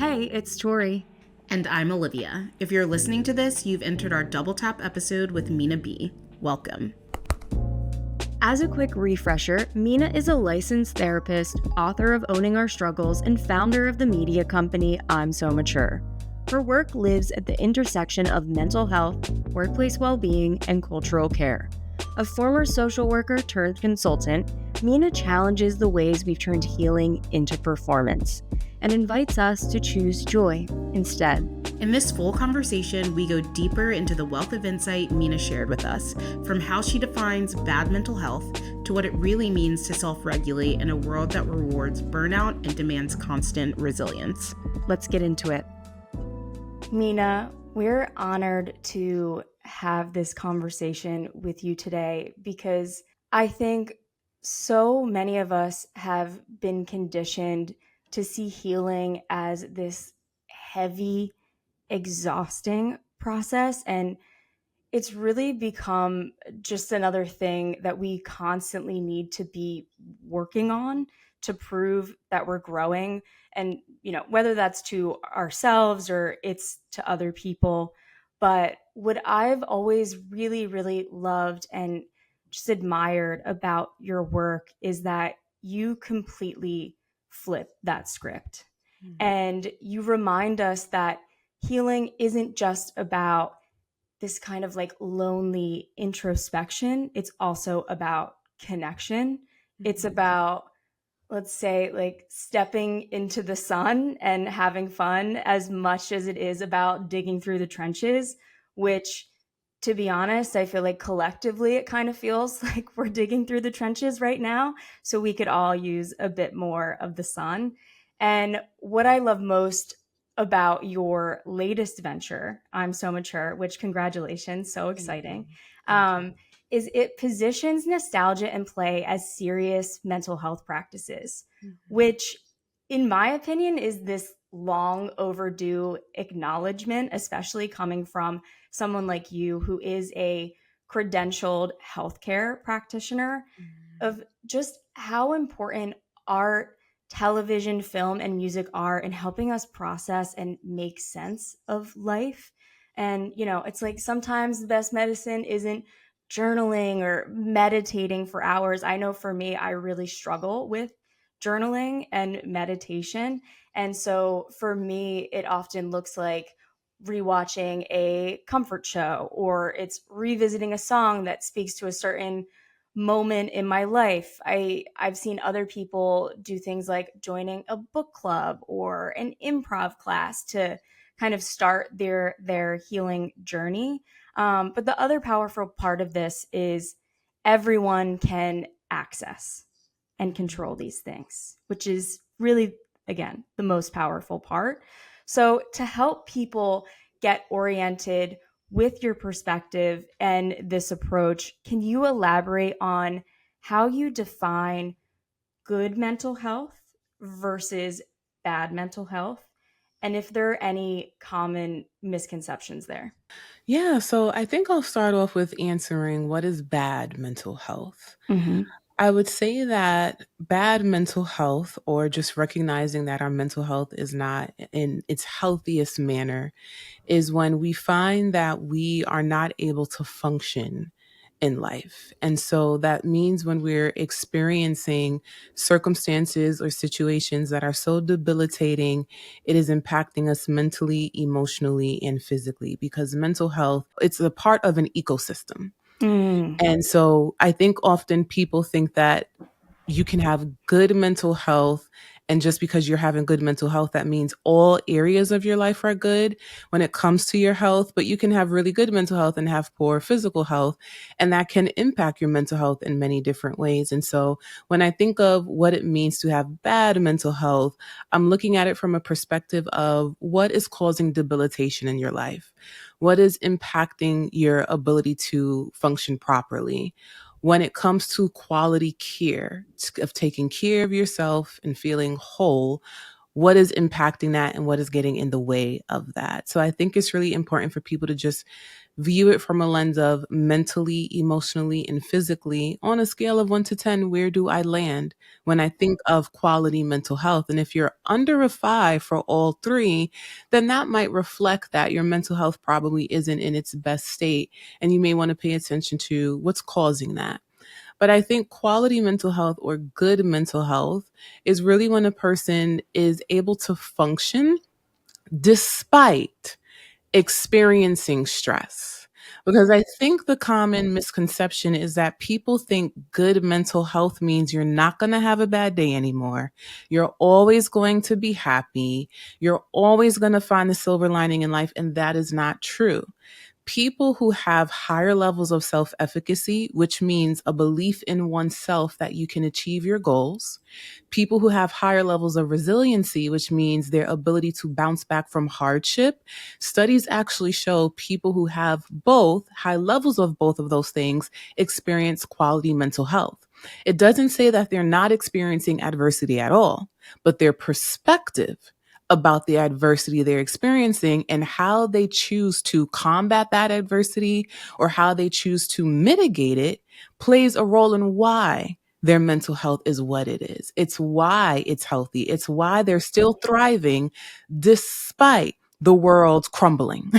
Hey, it's Tori. And I'm Olivia. If you're listening to this, you've entered our Double Tap episode with Minaa B. Welcome. As a quick refresher, Minaa is a licensed therapist, author of Owning Our Struggles, and founder of the media company I'm So Mature. Her work lives at the intersection of mental health, workplace well-being, and cultural care. A former social worker turned consultant, Minaa challenges the ways we've turned healing into performance and invites us to choose joy instead. In this full conversation, we go deeper into the wealth of insight Minaa shared with us, from how she defines bad mental health to what it really means to self-regulate in a world that rewards burnout and demands constant resilience. Let's get into it. Minaa, we're honored to have this conversation with you today because I think so many of us have been conditioned to see healing as this heavy, exhausting process. And it's really become just another thing that we constantly need to be working on to prove that we're growing. And, whether that's to ourselves or it's to other people. But what I've always really, really loved and just admired about your work is that you completely flip that script. And you remind us that healing isn't just about this kind of like lonely introspection. It's also about connection. It's about, let's say, like stepping into the sun and having fun as much as it is about digging through the trenches, which, to be honest, I feel like collectively it kind of feels like we're digging through the trenches right now. So we could all use a bit more of the sun. And what I love most about your latest venture, I'm So Mature, which congratulations, so exciting, is it positions nostalgia and play as serious mental health practices, which, in my opinion, is this long overdue acknowledgement, especially coming from someone like you who is a credentialed healthcare practitioner, of just how important art, television, film, and music are in helping us process and make sense of life. And, it's like sometimes the best medicine isn't journaling or meditating for hours. I know for me, I really struggle with journaling and meditation. And so for me, it often looks like rewatching a comfort show, or it's revisiting a song that speaks to a certain moment in my life. I've seen other people do things like joining a book club or an improv class to kind of start their healing journey. But the other powerful part of this is everyone can access and control these things, which is really, again, the most powerful part. So to help people get oriented with your perspective and this approach, can you elaborate on how you define good mental health versus bad mental health? And if there are any common misconceptions there? Yeah, so I think I'll start off with answering what is bad mental health. Mm-hmm. I would say that bad mental health, or just recognizing that our mental health is not in its healthiest manner, is when we find that we are not able to function in life. And so that means when we're experiencing circumstances or situations that are so debilitating, it is impacting us mentally, emotionally, and physically, because mental health, it's a part of an ecosystem. Mm. And so I think often people think that you can have good mental health. And just because you're having good mental health, that means all areas of your life are good when it comes to your health. But you can have really good mental health and have poor physical health. And that can impact your mental health in many different ways. And so when I think of what it means to have bad mental health, I'm looking at it from a perspective of what is causing debilitation in your life? What is impacting your ability to function properly? When it comes to quality care, of taking care of yourself and feeling whole, what is impacting that and what is getting in the way of that? So I think it's really important for people to just view it from a lens of mentally, emotionally, and physically. On a scale of 1 to 10, where do I land when I think of quality mental health? And if you're under a 5 for all three, then that might reflect that your mental health probably isn't in its best state. And you may want to pay attention to what's causing that. But I think quality mental health or good mental health is really when a person is able to function despite experiencing stress. Because I think the common misconception is that people think good mental health means you're not going to have a bad day anymore. You're always going to be happy. You're always going to find the silver lining in life. And that is not true. People who have higher levels of self-efficacy, which means a belief in oneself that you can achieve your goals, people who have higher levels of resiliency, which means their ability to bounce back from hardship. Studies actually show people who have both high levels of both of those things experience quality mental health. It doesn't say that they're not experiencing adversity at all, but their perspective about the adversity they're experiencing and how they choose to combat that adversity or how they choose to mitigate it plays a role in why their mental health is what it is. It's why it's healthy. It's why they're still thriving despite the world crumbling,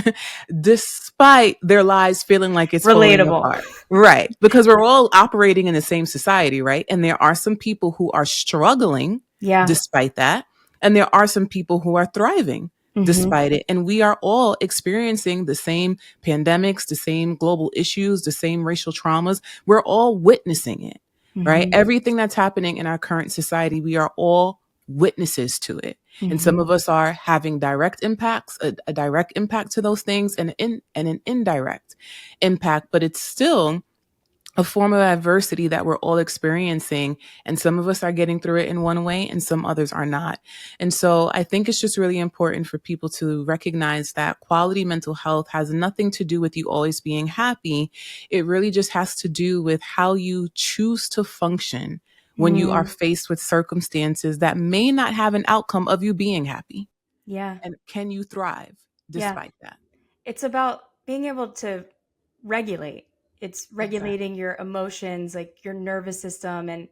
despite their lives feeling like it's falling Relatable. apart. Right. Because we're all operating in the same society, right? And there are some people who are struggling Yeah. despite that. And there are some people who are thriving Mm-hmm. despite it. And we are all experiencing the same pandemics, the same global issues, the same racial traumas. We're all witnessing it, right? Mm-hmm. Everything that's happening in our current society, we are all witnesses to it. And some of us are having direct impacts, a direct impact to those things and an indirect impact, but it's still a form of adversity that we're all experiencing. And some of us are getting through it in one way and some others are not. And so I think it's just really important for people to recognize that quality mental health has nothing to do with you always being happy. It really just has to do with how you choose to function when you are Mm. faced with circumstances that may not have an outcome of you being happy. Yeah. And can you thrive Yeah. despite that? It's about being able to regulate. It's Exactly. regulating your emotions, like your nervous system, and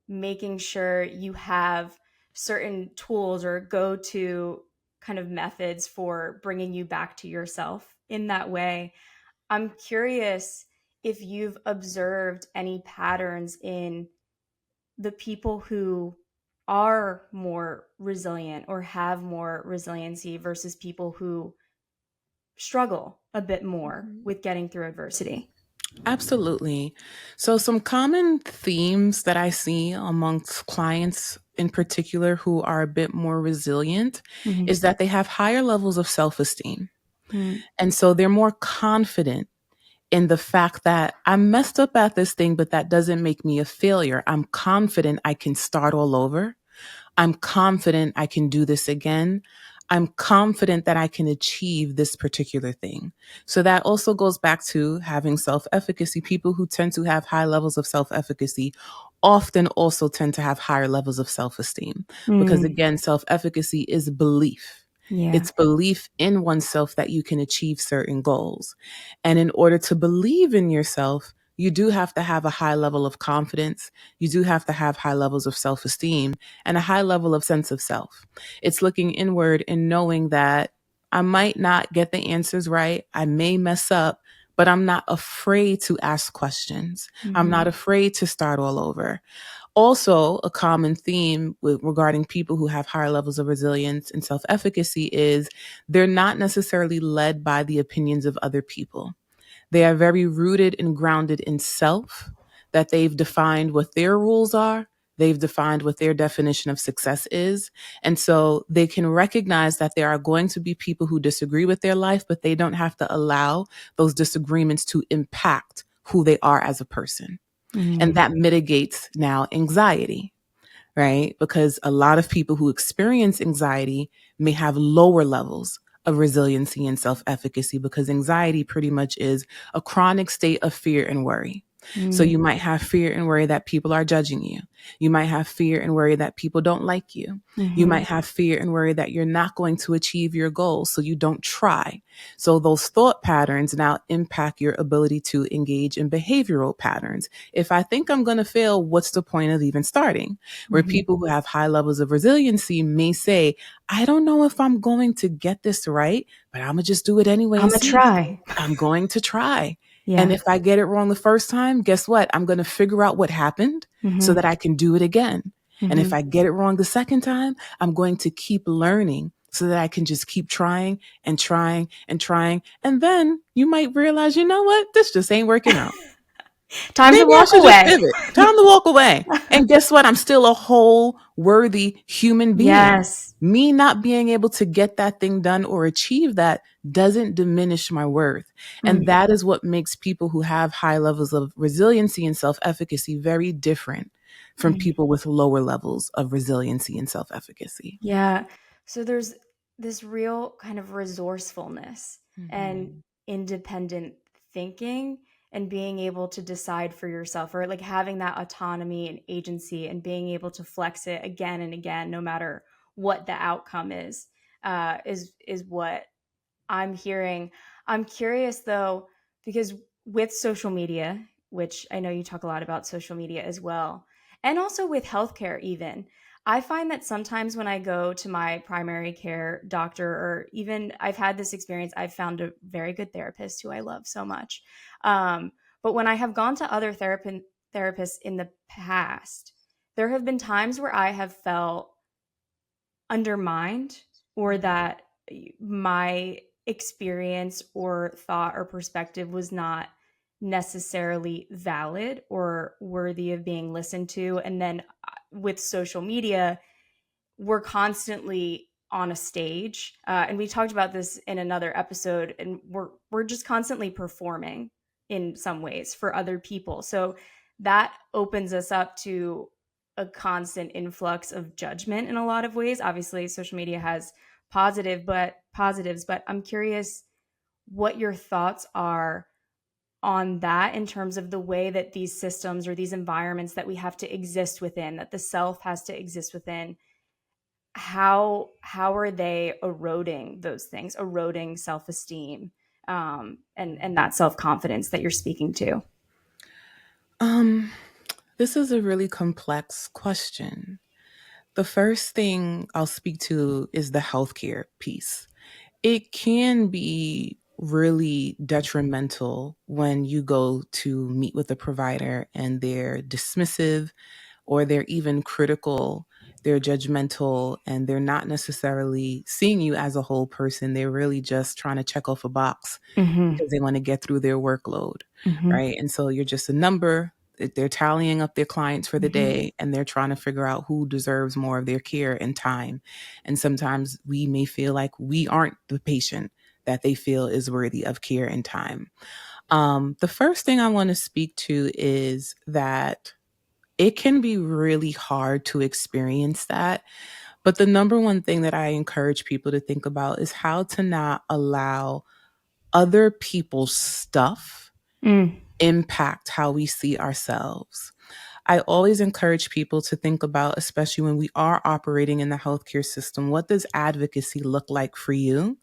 making sure you have certain tools or go to kind of methods for bringing you back to yourself in that way. I'm curious if you've observed any patterns in the people who are more resilient or have more resiliency versus people who struggle a bit more Mhm. with getting through adversity. Absolutely. So, some common themes that I see amongst clients in particular who are a bit more resilient Mm-hmm. is that they have higher levels of self esteem. Mm-hmm. And so they're more confident in the fact that I messed up at this thing, but that doesn't make me a failure. I'm confident I can start all over. I'm confident I can do this again. I'm confident that I can achieve this particular thing. So that also goes back to having self-efficacy. People who tend to have high levels of self-efficacy often also tend to have higher levels of self-esteem because Mm. again, self-efficacy is belief. Yeah. It's belief in oneself that you can achieve certain goals. And in order to believe in yourself, you do have to have a high level of confidence. You do have to have high levels of self-esteem and a high level of sense of self. It's looking inward and knowing that I might not get the answers right. I may mess up, but I'm not afraid to ask questions. I'm Mm-hmm. not afraid to start all over. Also, a common theme regarding people who have higher levels of resilience and self efficacy is they're not necessarily led by the opinions of other people. They are very rooted and grounded in self, that they've defined what their rules are. They've defined what their definition of success is. And so they can recognize that there are going to be people who disagree with their life, but they don't have to allow those disagreements to impact who they are as a person. And Mm-hmm. that mitigates now anxiety, right? Because a lot of people who experience anxiety may have lower levels of resiliency and self efficacy because anxiety pretty much is a chronic state of fear and worry. So Mm. you might have fear and worry that people are judging you. You might have fear and worry that people don't like you. You Mm-hmm. might have fear and worry that you're not going to achieve your goals, so you don't try. So those thought patterns now impact your ability to engage in behavioral patterns. If I think I'm going to fail, what's the point of even starting? Where Mm-hmm. people who have high levels of resiliency may say, I don't know if I'm going to get this right, but I'm going to just do it anyway I'm and gonna see. try. I'm going to try. And Yeah. if I get it wrong the first time, guess what? I'm going to figure out what happened so Mm-hmm. that I can do it again. And if Mm-hmm. I get it wrong the second time, I'm going to keep learning so that I can just keep trying and trying and trying. And then you might realize, you know what? This just ain't working out. Time to Maybe I walk should just away. pivot. Time to walk away. And guess what? I'm still a whole, worthy human being. Yes. Me not being able to get that thing done or achieve that doesn't diminish my worth. And Mm. that is what makes people who have high levels of resiliency and self efficacy very different from Mm. people with lower levels of resiliency and self efficacy. Yeah. So there's this real kind of resourcefulness and Mm-hmm. independent thinking and being able to decide for yourself, or like having that autonomy and agency and being able to flex it again and again, no matter what the outcome is what I'm hearing. I'm curious though, because with social media, which I know you talk a lot about social media as well, and also with healthcare, even, I find that sometimes when I go to my primary care doctor, or even I've had this experience, I've found a very good therapist who I love so much. But when I have gone to other therapists in the past, there have been times where I have felt undermined, or that my experience or thought or perspective was not necessarily valid or worthy of being listened to. And then with social media, we're constantly on a stage, and we talked about this in another episode, and we're just constantly performing in some ways for other people. So that opens us up to a constant influx of judgment in a lot of ways. Obviously social media has positives, but I'm curious what your thoughts are on that, in terms of the way that these systems or these environments that we have to exist within, that the self has to exist within, how are they eroding those things, eroding self-esteem, and that self-confidence that you're speaking to? Um, this is a really complex question. The first thing I'll speak to is the healthcare piece. It can be really detrimental when you go to meet with a provider and they're dismissive, or they're even critical, they're judgmental, and they're not necessarily seeing you as a whole person. They're really just trying to check off a box Mm-hmm. because they want to get through their workload, Mm-hmm. right? And so you're just a number. They're tallying up their clients for the Mm-hmm. day, and they're trying to figure out who deserves more of their care and time. And sometimes we may feel like we aren't the patient that they feel is worthy of care and time. The first thing I want to speak to is that it can be really hard to experience that. But the number one thing that I encourage people to think about is how to not allow other people's stuff Mm. impact how we see ourselves. I always encourage people to think about, especially when we are operating in the healthcare system, what does advocacy look like for you?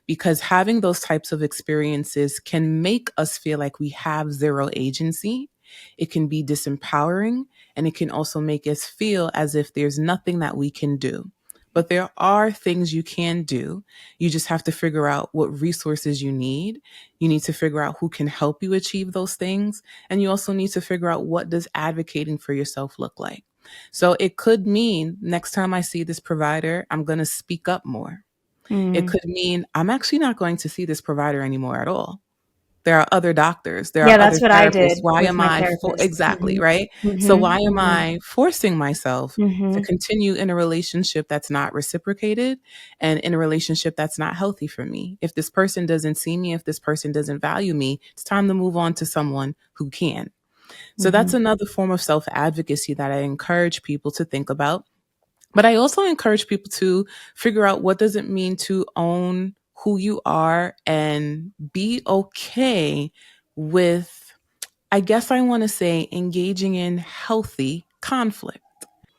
Because having those types of experiences can make us feel like we have zero agency. It can be disempowering, and it can also make us feel as if there's nothing that we can do. But there are things you can do. You just have to figure out what resources you need. You need to figure out who can help you achieve those things. And you also need to figure out, what does advocating for yourself look like? So it could mean next time I see this provider, I'm going to speak up more. It Mm. could mean I'm actually not going to see this provider anymore at all. There are other doctors, there are Yeah, other that's what I therapists. did Why with am my I therapist. exactly, Mm-hmm. right? So Mm-hmm. why am Mm-hmm. I forcing myself to Mm-hmm. continue in a relationship that's not reciprocated, and in a relationship that's not healthy for me? If this person doesn't see me, if this person doesn't value me, it's time to move on to someone who can. So Mm-hmm. that's another form of self advocacy that I encourage people to think about. But I also encourage people to figure out, what does it mean to own who you are and be okay with I guess I want to say engaging in healthy conflict.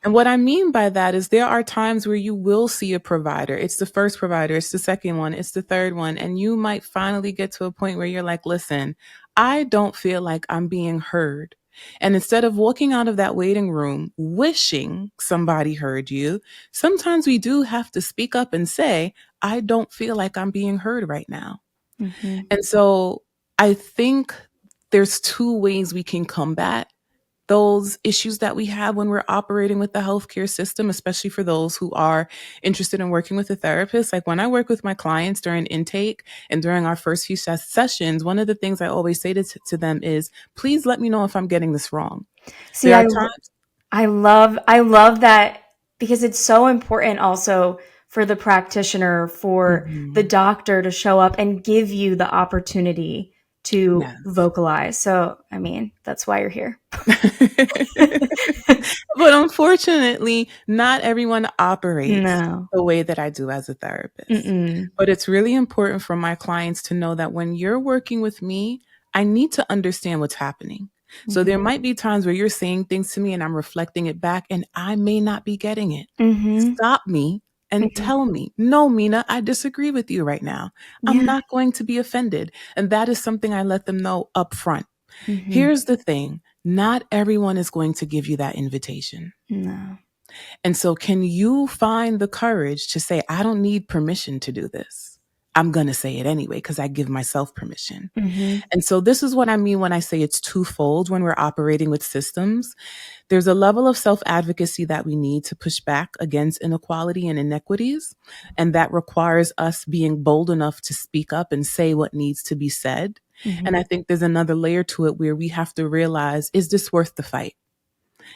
And what I mean by that is there are times where you will see a provider. It's the first provider, it's the second one, it's the third one. And you might finally get to a point where you're like, listen, I don't feel like I'm being heard. And instead of walking out of that waiting room wishing somebody heard you, sometimes we do have to speak up and say, I don't feel like I'm being heard right now. Mm-hmm. And so I think there's two ways we can combat those issues that we have when we're operating with the healthcare system, especially for those who are interested in working with a therapist. Like when I work with my clients during intake and during our first few sessions, one of the things I always say to them is, please let me know if I'm getting this wrong. See, There are times. I love that because it's so important also for the practitioner, for the Mhm. doctor to show up and give you the opportunity to Yes. vocalize. So, I mean, that's why you're here. But unfortunately, not everyone operates No. the way that I do as a therapist. Mm-mm. But it's really important for my clients to know that when you're working with me, I need to understand what's happening. So there Mm-hmm. might be times where you're saying things to me and I'm reflecting it back and I may not be getting it. Mm-hmm. Stop me and Mm-hmm. tell me, no, Mina, I disagree with you right now. I'm Yeah. not going to be offended. And that is something I let them know up front. Mm-hmm. Here's the thing. Not everyone is going to give you that invitation. No. And so can you find the courage to say, I don't need permission to do this. I'm going to say it anyway because I give myself permission. Mm-hmm. And so this is what I mean when I say it's twofold when we're operating with systems. There's a level of self-advocacy that we need to push back against inequality and inequities. And that requires us being bold enough to speak up and say what needs to be said. And Mm-hmm. I think there's another layer to it where we have to realize, is this worth the fight?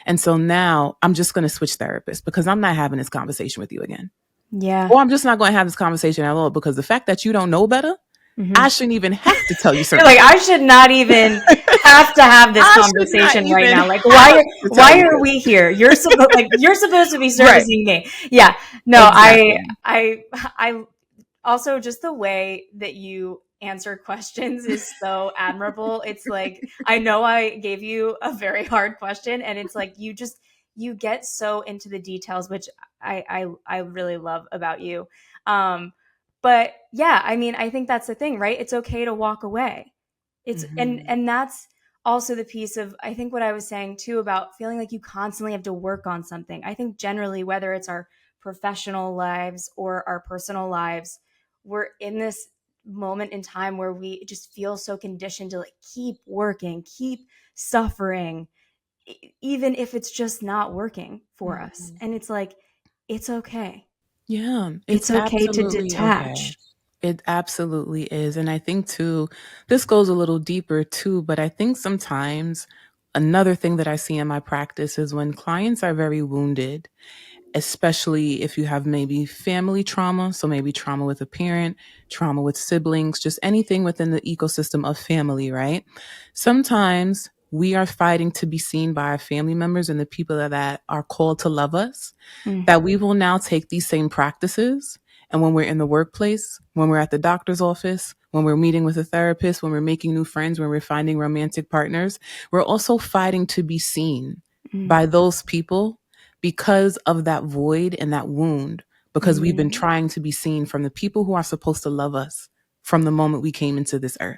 And so now I'm just going to switch therapists because I'm not having this conversation with you again. Yeah. Or I'm just not going to have this conversation at all because the fact that you don't know better, Mm-hmm. I shouldn't even have to tell you You're certain like, I things. should not even have to have this I should not conversation right even now. Like, have to tell why you are this. we here? You're supposed to be Right. servicing me. Yeah. No, Exactly. I also just the way that you answer questions is so admirable. It's like, I know I gave you a very hard question and it's like you get so into the details, which I really love about you. But yeah, I mean, I think that's the thing, right? It's okay to walk away. It's Hmm. and that's also the piece of, I think, what I was saying too about feeling like you constantly have to work on something. I think generally, whether it's our professional lives or our personal lives, we're in this moment in time where we just feel so conditioned to like keep working, keep suffering, even if it's just not working for us. Hmm. And it's like, it's okay. Yeah, It's it's okay to absolutely okay. detach. It absolutely is. And I think too, this goes a little deeper too, but I think sometimes another thing that I see in my practice is when clients are very wounded, especially if you have maybe family trauma. So maybe trauma with a parent, trauma with siblings, just anything within the ecosystem of family, right? Sometimes we are fighting to be seen by our family members and the people that are called to love us, Mm, that we will now take these same practices. And when we're in the workplace, when we're at the doctor's office, when we're meeting with a therapist, when we're making new friends, when we're finding romantic partners, we're also fighting to be seen mm, by those people because of that void and that wound, because we've been mm. trying to be seen from the people who are supposed to love us from the moment we came into this earth.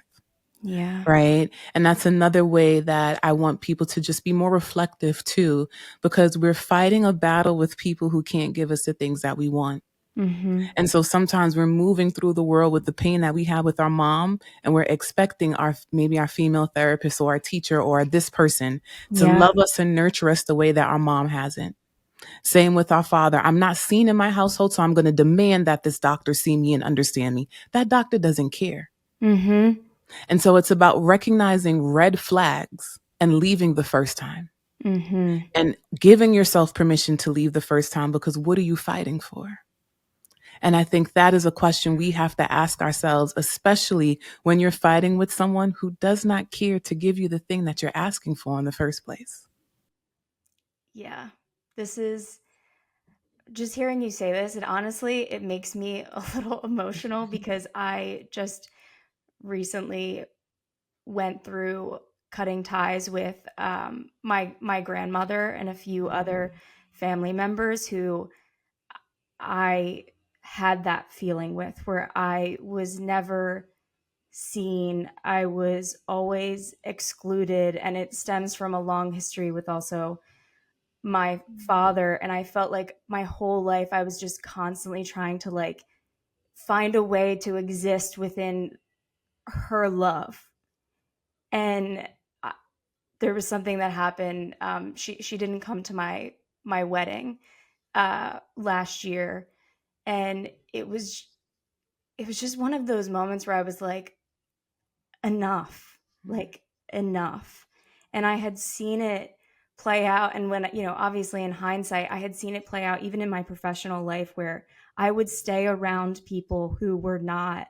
Yeah. Right. And that's another way that I want people to just be more reflective too, because we're fighting a battle with people who can't give us the things that we want. Mm-hmm. And so sometimes we're moving through the world with the pain that we have with our mom, and we're expecting maybe our female therapist or our teacher or this person to Yeah. love us and nurture us the way that our mom hasn't. Same with our father. I'm not seen in my household, so I'm going to demand that this doctor see me and understand me. That doctor doesn't care. Mm-hmm. And so it's about recognizing red flags and leaving the first time Mm-hmm. and giving yourself permission to leave the first time, because what are you fighting for? And I think that is a question we have to ask ourselves, especially when you're fighting with someone who does not care to give you the thing that you're asking for in the first place. Yeah. This is just hearing you say this, and honestly, it makes me a little emotional because I just recently went through cutting ties with my grandmother and a few other family members who I had that feeling with, where I was never seen. I was always excluded, and it stems from a long history with also my father. And I felt like my whole life I was just constantly trying to like find a way to exist within her love. And there was something that happened. She didn't come to my wedding last year, and it was just one of those moments where I was like, enough, like enough. And I had seen it play out. And when, obviously in hindsight, I had seen it play out even in my professional life where I would stay around people who were not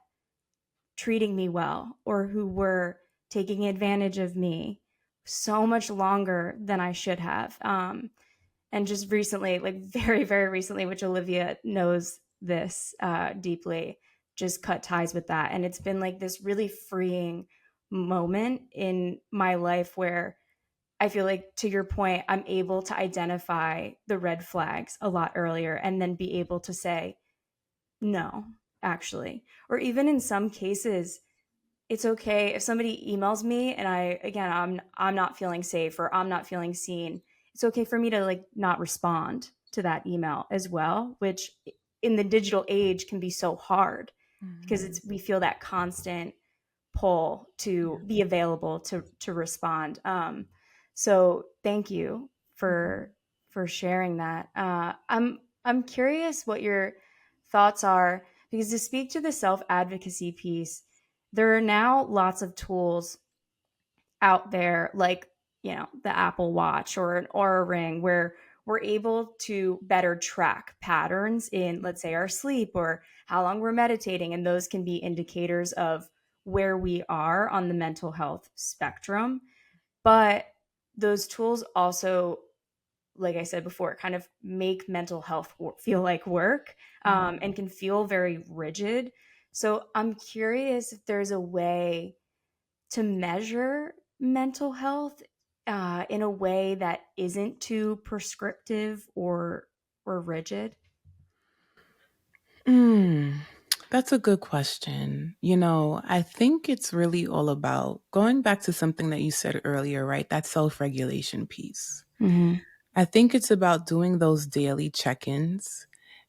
treating me well or who were taking advantage of me so much longer than I should have. And just recently, like very, very recently, which Olivia knows this deeply, just cut ties with that. And it's been like this really freeing moment in my life where I feel like, to your point, I'm able to identify the red flags a lot earlier and then be able to say, no, actually. Or even in some cases, it's okay if somebody emails me and I'm not feeling safe or I'm not feeling seen. It's okay for me to like not respond to that email as well, which in the digital age can be so hard because we feel that constant pull to be available to respond. So thank you for sharing that. I'm curious what your thoughts are, because to speak to the self advocacy piece, there are now lots of tools out there, like, the Apple Watch or an Aura Ring, where we're able to better track patterns in, let's say, our sleep or how long we're meditating. And those can be indicators of where we are on the mental health spectrum. But those tools also, like I said before, kind of make mental health feel like work, and can feel very rigid. So I'm curious if there's a way to measure mental health in a way that isn't too prescriptive or rigid. Mm, that's a good question. I think it's really all about going back to something that you said earlier, right? That self regulation piece. Mm-hmm. I think it's about doing those daily check ins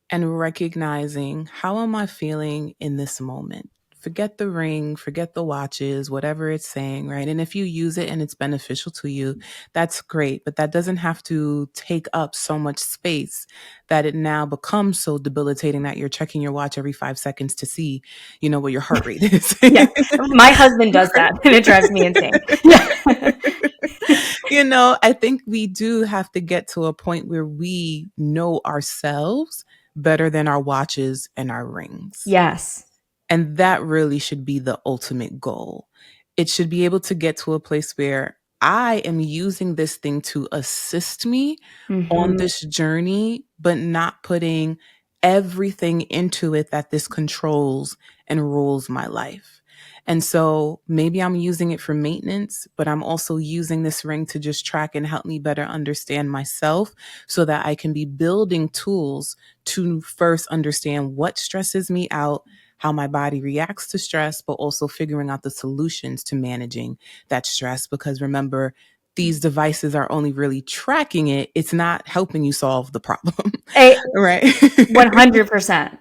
and recognizing, how am I feeling in this moment? Forget the ring, forget the watches, whatever it's saying, right? And if you use it and it's beneficial to you, that's great. But that doesn't have to take up so much space that it now becomes so debilitating that you're checking your watch every 5 seconds to see, what your heart rate is. Yeah, my husband does that, and it drives me insane. Yeah. I think we do have to get to a point where we know ourselves better than our watches and our rings. Yes. And that really should be the ultimate goal. It should be able to get to a place where I am using this thing to assist me on Mm-hmm. this journey, but not putting everything into it that this controls and rules my life. And so maybe I'm using it for maintenance, but I'm also using this ring to just track and help me better understand myself so that I can be building tools to first understand what stresses me out, how my body reacts to stress, but also figuring out the solutions to managing that stress. Because remember, these devices are only really tracking it. It's not helping you solve the problem, right? 100%.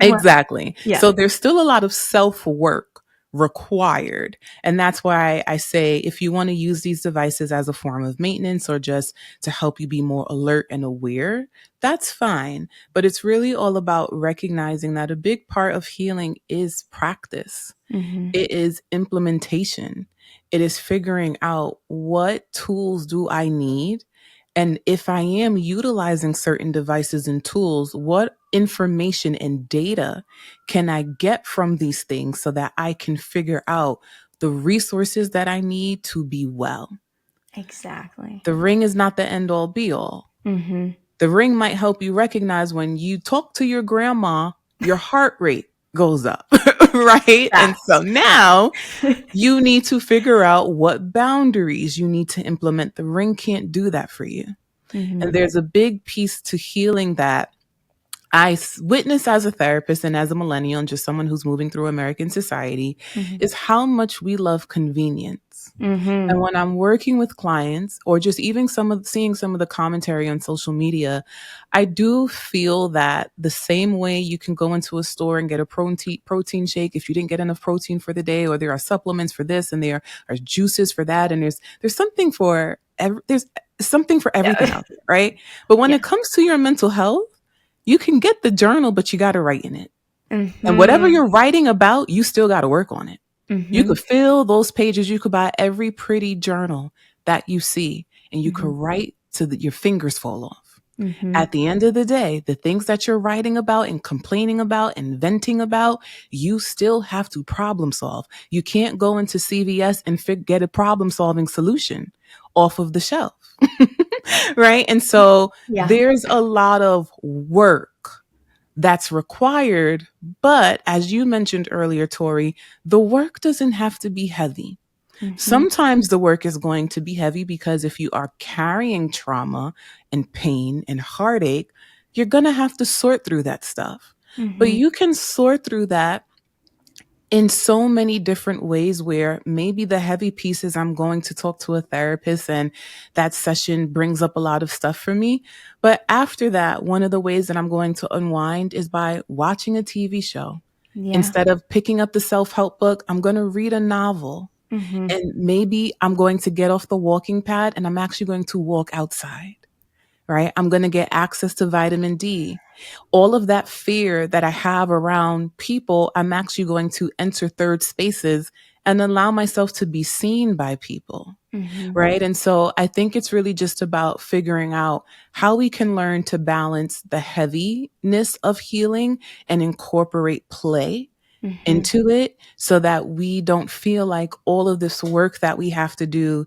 Exactly. Yeah. So there's still a lot of self work required. And that's why I say, if you want to use these devices as a form of maintenance or just to help you be more alert and aware, that's fine. But it's really all about recognizing that a big part of healing is practice. Mm-hmm. It is implementation. It is figuring out, what tools do I need? And if I am utilizing certain devices and tools, what information and data can I get from these things so that I can figure out the resources that I need to be well? Exactly. The ring is not the end all be all. Mm-hmm. The ring might help you recognize when you talk to your grandma, your heart rate. goes up, right? And so Facts. now Facts. you need to figure out what boundaries you need to implement. The ring can't do that for you. And Mm-hmm. there's a big piece to healing that witness as a therapist and as a millennial and just someone who's moving through American society Mm-hmm. is how much we love convenience. Mm-hmm. And when I'm working with clients or just even seeing some of the commentary on social media, I do feel that the same way you can go into a store and get a protein shake if you didn't get enough protein for the day, or there are supplements for this and there are juices for that, and there's something for there's something for everything Yeah. out there, right? But when Yeah. it comes to your mental health, you can get the journal, but you got to write in it. And whatever Mm-hmm. you're writing about, you still got to work on it. You Mm-hmm. could fill those pages. You could buy every pretty journal that you see, and you could Mm-hmm. write till your fingers fall off. Mm-hmm. At the end of the day, the things that you're writing about and complaining about and venting about, you still have to problem solve. You can't go into CVS and get a problem solving solution off of the shelf. Right. And so Yeah. there's a lot of work that's required. But as you mentioned earlier, Tori, the work doesn't have to be heavy. Mm-hmm. Sometimes the work is going to be heavy because if you are carrying trauma and pain and heartache, you're going to have to sort through that stuff. But Mm-hmm. you can sort through that in so many different ways where maybe the heavy pieces I'm going to talk to a therapist and that session brings up a lot of stuff for me. But after that, one of the ways that I'm going to unwind is by watching a TV show. Yeah. Instead of picking up the self-help book, I'm going to read a novel. Mm-hmm. And maybe I'm going to get off the walking pad and I'm actually going to walk outside, right? I'm going to get access to vitamin D. All of that fear that I have around people, I'm actually going to enter third spaces and allow myself to be seen by people, Mm-hmm. right? And so I think it's really just about figuring out how we can learn to balance the heaviness of healing and incorporate play Mm-hmm. into it so that we don't feel like all of this work that we have to do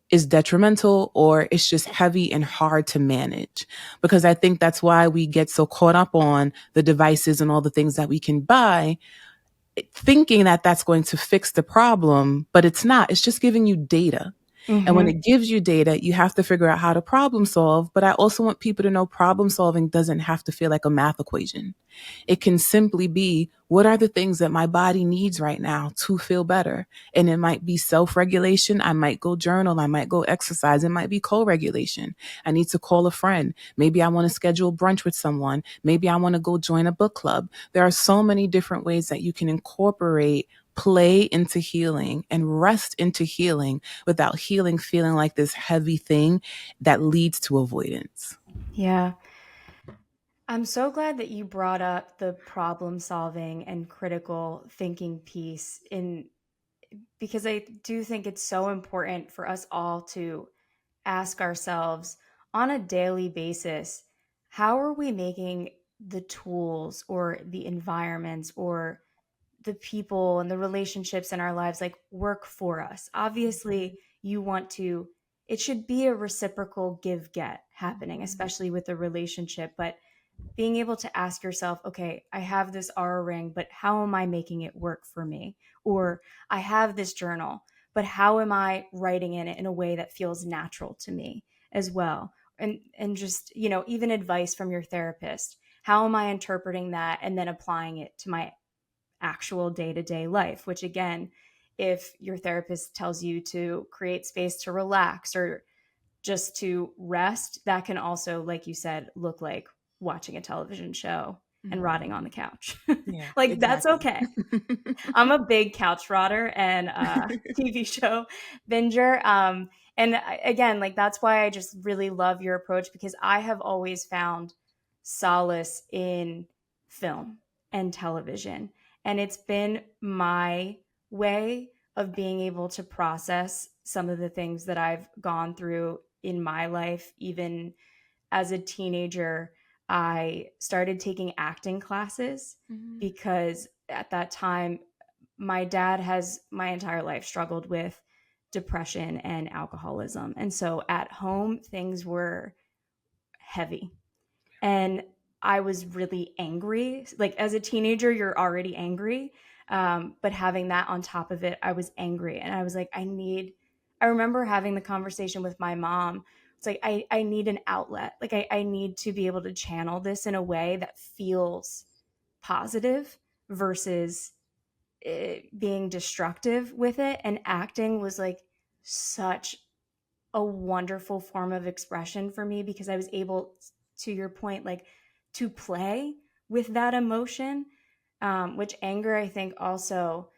is detrimental or it's just heavy and hard to manage. Because I think that's why we get so caught up on the devices and all the things that we can buy, thinking that that's going to fix the problem, but it's not. It's just giving you data. And when Mm-hmm. it gives you data, you have to figure out how to problem solve. But I also want people to know problem solving doesn't have to feel like a math equation. It can simply be, what are the things that my body needs right now to feel better? And it might be self-regulation. I might go journal. I might go exercise. It might be co-regulation. I need to call a friend. Maybe I want to schedule brunch with someone. Maybe I want to go join a book club. There are so many different ways that you can incorporate play into healing and rest into healing without healing feeling like this heavy thing that leads to avoidance. Yeah. I'm so glad that you brought up the problem solving and critical thinking piece in because I do think it's so important for us all to ask ourselves on a daily basis, how are we making the tools or the environments or the people and the relationships in our lives like work for us? Obviously, you want to, it should be a reciprocal give get happening, especially with a relationship. But being able to ask yourself, okay, I have this R ring, but how am I making it work for me? Or I have this journal, but how am I writing in it in a way that feels natural to me as well? And just, even advice from your therapist. How am I interpreting that and then applying it to my actual day-to-day life, which again, if your therapist tells you to create space to relax or just to rest, that can also, like you said, look like watching a television show and rotting on the couch. Yeah, Like, that's exactly. okay. I'm a big couch rotter and TV show binger. And again, like, that's why I just really love your approach because I have always found solace in film and television. And it's been my way of being able to process some of the things that I've gone through in my life. Even as a teenager, I started taking acting classes Mhm. because at that time, my dad has my entire life struggled with depression and alcoholism. And so at home, things were heavy. And I was really angry. Like as a teenager, you're already angry. But having that on top of it, I was angry. And I was like, I remember having the conversation with my mom. It's like, I need an outlet. Like I need to be able to channel this in a way that feels positive versus being destructive with it. And acting was like such a wonderful form of expression for me because I was able, to your point, like to play with that emotion, which anger, I think, also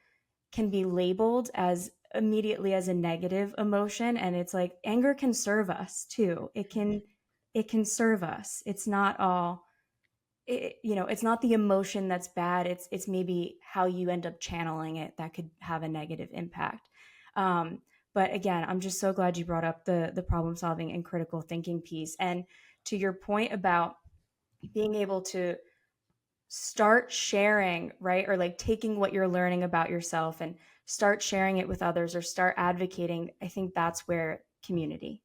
can be labeled as immediately as a negative emotion. And it's like anger can serve us too. It can serve us. It's not all it's not the emotion that's bad. It's maybe how you end up channeling it that could have a negative impact. um, but again, I'm just so glad you brought up the problem solving and critical thinking piece. And to your point about being able to start sharing, right, or like taking what you're learning about yourself and start sharing it with others or start advocating, I think that's where community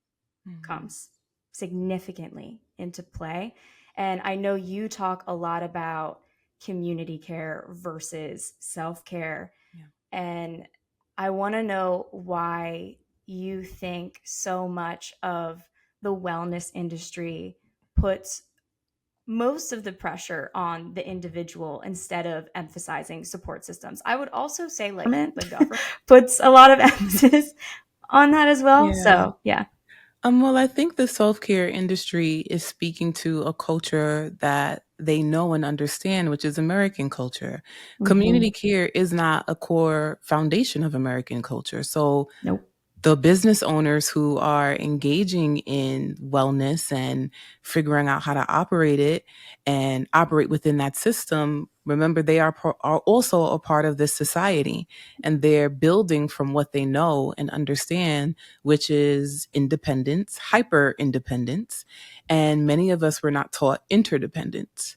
Mhm. comes significantly into play. And I know you talk a lot about community care versus self care. Yeah. And I want to know why you think so much of the wellness industry puts most of the pressure on the individual instead of emphasizing support systems. I would also say like the government puts a lot of emphasis on that as well. Yeah. So, yeah. Well, I think the self-care industry is speaking to a culture that they know and understand, which is American culture. Mm-hmm. Community care is not a core foundation of American culture. So Nope. the business owners who are engaging in wellness and figuring out how to operate it and operate within that system, remember they are also a part of this society, and they're building from what they know and understand, which is independence, hyper independence, and many of us were not taught interdependence.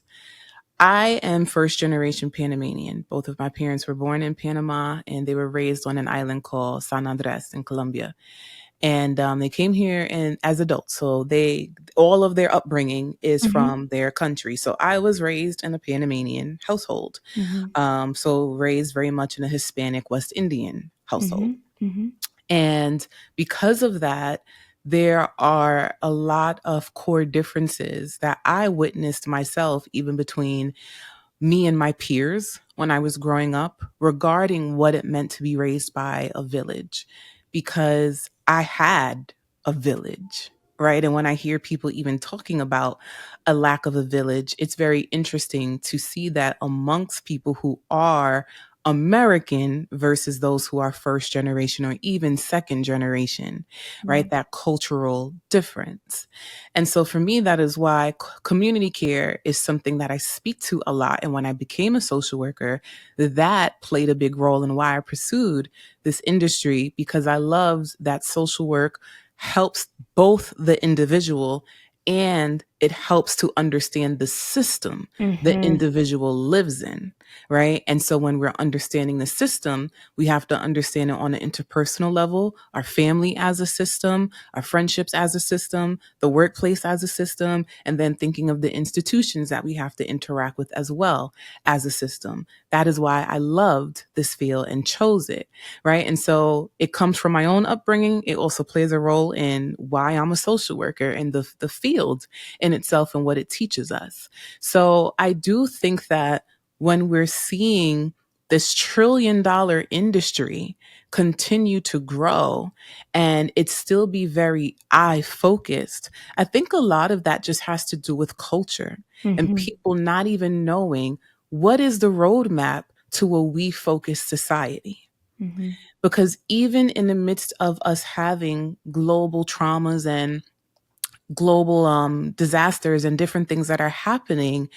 I am first generation Panamanian. Both of my parents were born in Panama and they were raised on an island called San Andres in Colombia. And they came here and as adults. So they all of their upbringing is Mm-hmm. from their country. So I was raised in a Panamanian household. Mm-hmm. So raised very much in a Hispanic West Indian household. Mm-hmm. Mm-hmm. And because of that, there are a lot of core differences that I witnessed myself, even between me and my peers when I was growing up, regarding what it meant to be raised by a village, because I had a village, right? And when I hear people even talking about a lack of a village, it's very interesting to see that amongst people who are American versus those who are first generation or even second generation, Yeah. right? That cultural difference. And so for me, that is why community care is something that I speak to a lot. And when I became a social worker, that played a big role in why I pursued this industry, because I loved that social work helps both the individual and it helps to understand the system the Mm-hmm. individual lives in, right? And so when we're understanding the system, we have to understand it on an interpersonal level, our family as a system, our friendships as a system, the workplace as a system, and then thinking of the institutions that we have to interact with as well as a system. That is why I loved this field and chose it, right? And so it comes from my own upbringing. It also plays a role in why I'm a social worker and the field in itself and what it teaches us. So I do think that when we're seeing this $1 trillion industry continue to grow and it still be very eye focused, I think a lot of that just has to do with culture and Mm-hmm. people not even knowing what is the roadmap to a we focused society. Mm-hmm. Because even in the midst of us having global traumas and global disasters and different things that are happening,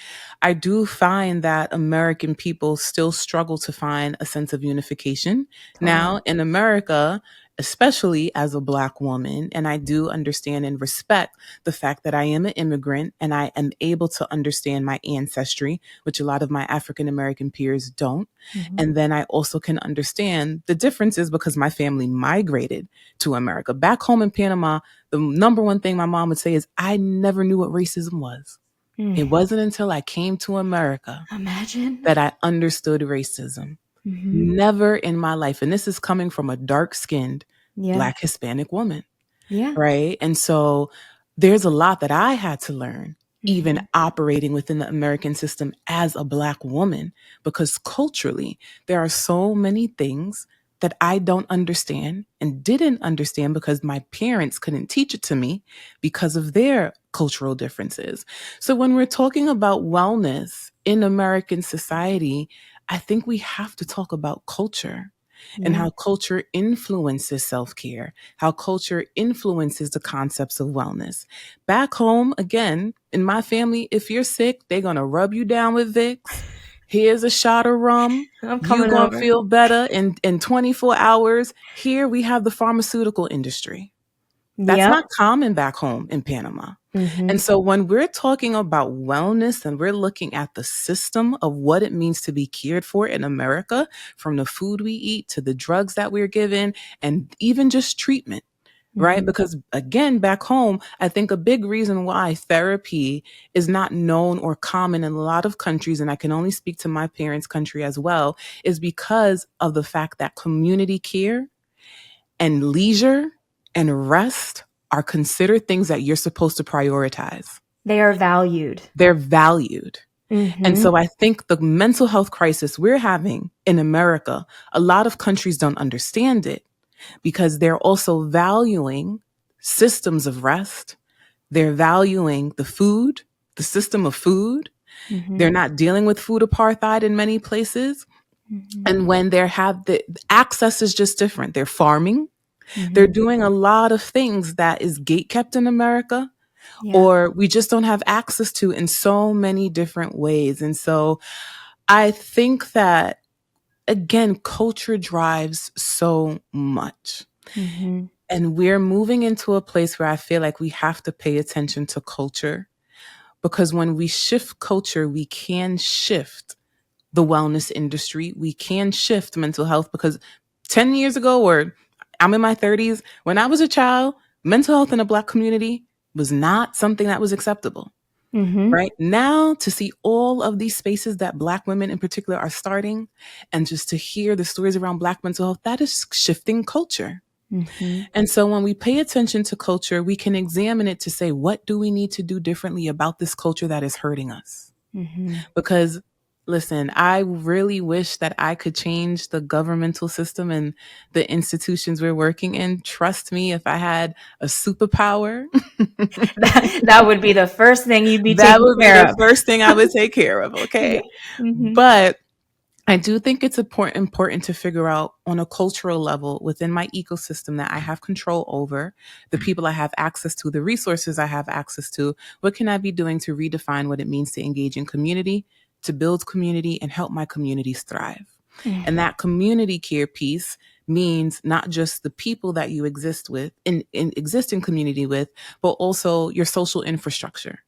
I do find that American people still struggle to find a sense of unification. Totally. Now, in America, especially as a Black woman, and I do understand and respect the fact that I am an immigrant and I am able to understand my ancestry, which a lot of my African American peers don't. Mm-hmm. And then I also can understand the differences because my family migrated to America. Back home in Panama, the number one thing my mom would say is, I never knew what racism was. Mm. It wasn't until I came to America Imagine. that I understood racism. Mm-hmm. Never in my life. And this is coming from a dark skinned Yeah. Black Hispanic woman. Yeah. Right. And so there's a lot that I had to learn, even Mm-hmm. operating within the American system as a Black woman, because culturally, there are so many things that I don't understand and didn't understand because my parents couldn't teach it to me because of their cultural differences. So when we're talking about wellness in American society, I think we have to talk about culture and Yeah. how culture influences self care, how culture influences the concepts of wellness. Back home, again, in my family, if you're sick, they're going to rub you down with Vicks. Here's a shot of rum. I'm You coming going to over. feel better in 24 hours. Here we have the pharmaceutical industry. That's Yep. not common back home in Panama. Mm-hmm. And so when we're talking about wellness and we're looking at the system of what it means to be cared for in America, from the food we eat to the drugs that we're given, and even just treatment, right? Mm-hmm. Because again, back home, I think a big reason why therapy is not known or common in a lot of countries, and I can only speak to my parents' country as well, is because of the fact that community care and leisure and rest are considered things that you're supposed to prioritize. They are valued. They're valued. And Mm-hmm. so I think the mental health crisis we're having in America, a lot of countries don't understand it because they're also valuing systems of rest. They're valuing the food, the system of food. Mm-hmm. They're not dealing with food apartheid in many places. Mm-hmm. And when they have the access is just different. They're farming. They're Mm-hmm. doing a lot of things that is gate kept in America Yeah. or we just don't have access to in so many different ways. And so I think that, again, culture drives so much. Mm-hmm. And we're moving into a place where I feel like we have to pay attention to culture because when we shift culture, we can shift the wellness industry. We can shift mental health because 10 years ago, or I'm in my 30s, when I was a child, mental health in a Black community was not something that was acceptable. Mm-hmm. Right now, to see all of these spaces that Black women in particular are starting, and just to hear the stories around Black mental health, that is shifting culture. Mm-hmm. And so when we pay attention to culture, we can examine it to say, what do we need to do differently about this culture that is hurting us? Mm-hmm. Because listen, I really wish that I could change the governmental system and the institutions we're working in. Trust me, if I had a superpower, That would be the first thing you'd be that taking would be care the of. first thing I would take care of. Yeah. Okay. Mm-hmm. But I do think it's important to figure out on a cultural level within my ecosystem that I have control over, the people I have access to, the resources I have access to. What can I be doing to redefine what it means to engage in community, to build community, and help my communities thrive? And Mm-hmm. that community care piece means not just the people that you exist with in exist in community with, but also your social infrastructure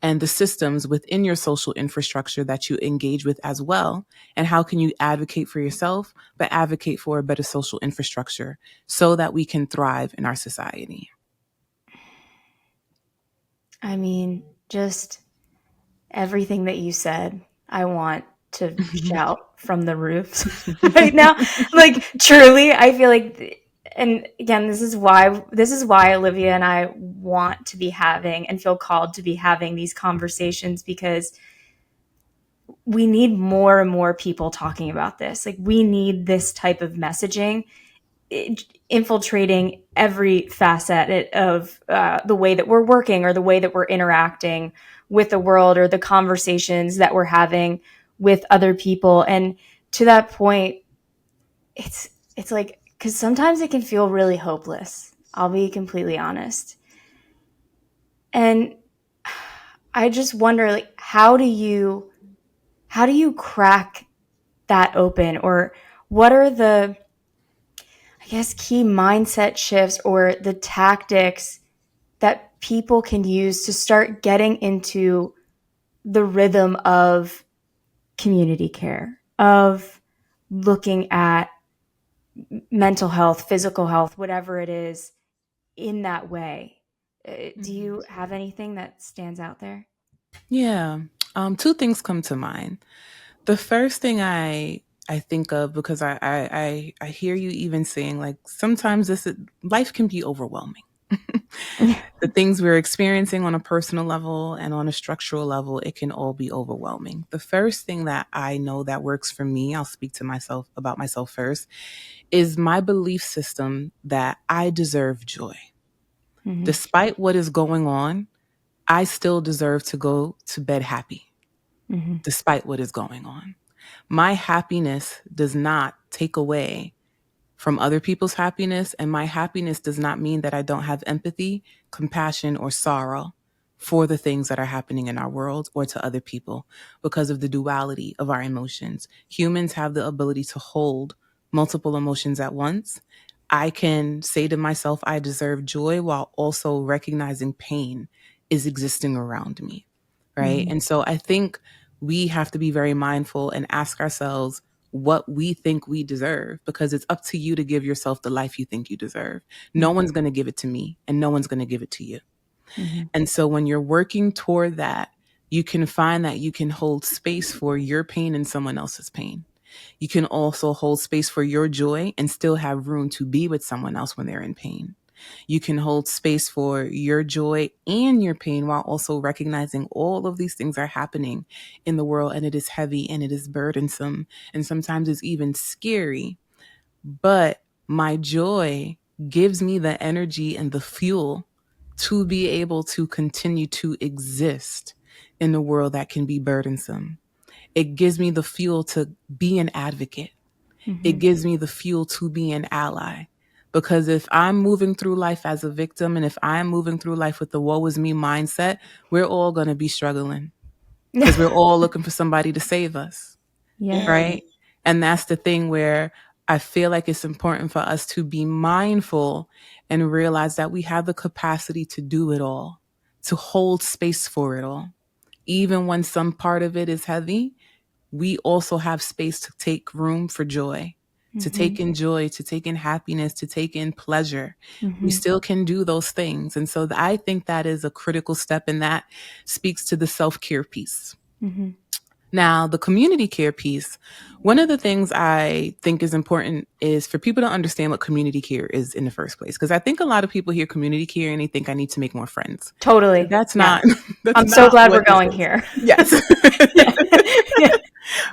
and the systems within your social infrastructure that you engage with as well. And how can you advocate for yourself, but advocate for a better social infrastructure so that we can thrive in our society? I mean, just everything that you said, I want to shout from the roofs right now. Like truly, I feel like and again, this is why Olivia and I want to be having and feel called to be having these conversations because we need more and more people talking about this. Like we need this type of messaging infiltrating every facet of the way that we're working or the way that we're interacting with the world or the conversations that we're having with other people. And to that point, it's like because sometimes it can feel really hopeless. I'll be completely honest, and I just wonder, like, how do you crack that open, or what are the I guess key mindset shifts or the tactics that people can use to start getting into the rhythm of community care, of looking at mental health, physical health, whatever it is, in that way. Do you have anything that stands out there? Yeah. Two things come to mind. The first thing I think of, because I hear you even saying, like, sometimes this life can be overwhelming. The things we're experiencing on a personal level and on a structural level, it can all be overwhelming. The first thing that I know that works for me, I'll speak to myself about myself first, is my belief system that I deserve joy. Mm-hmm. Despite what is going on, I still deserve to go to bed happy, Mm-hmm. despite what is going on. My happiness does not take away from other people's happiness, and my happiness does not mean that I don't have empathy, compassion, or sorrow for the things that are happening in our world or to other people because of the duality of our emotions. Humans have the ability to hold multiple emotions at once. I can say to myself, I deserve joy while also recognizing pain is existing around me. Right. Mm-hmm. And so I think we have to be very mindful and ask ourselves what we think we deserve, because it's up to you to give yourself the life you think you deserve. No one's going to give it to me, and no one's going to give it to you. Mm-hmm. And so when you're working toward that, you can find that you can hold space for your pain and someone else's pain. You can also hold space for your joy and still have room to be with someone else when they're in pain. You can hold space for your joy and your pain while also recognizing all of these things are happening in the world, and it is heavy and it is burdensome and sometimes it's even scary. But my joy gives me the energy and the fuel to be able to continue to exist in a world that can be burdensome. It gives me the fuel to be an advocate. It Mm-hmm. gives me the fuel to be an ally. Because if I'm moving through life as a victim, and if I'm moving through life with the woe is me mindset, we're all going to be struggling because we're all looking for somebody to save us. Yeah. Right. And that's the thing where I feel like it's important for us to be mindful and realize that we have the capacity to do it all, to hold space for it all. Even when some part of it is heavy, we also have space to take room for joy, to Mm-hmm. take in joy, to take in happiness, to take in pleasure. We Mm-hmm. still can do those things. And so I think that is a critical step, and that speaks to the self-care piece. Mm-hmm. Now, the community care piece, one of the things I think is important is for people to understand what community care is in the first place. Because I think a lot of people hear community care and they think I need to make more friends. But Totally. that's Yeah. not that's I'm so not glad we're what this going is. here. Yes. Yeah. Yeah.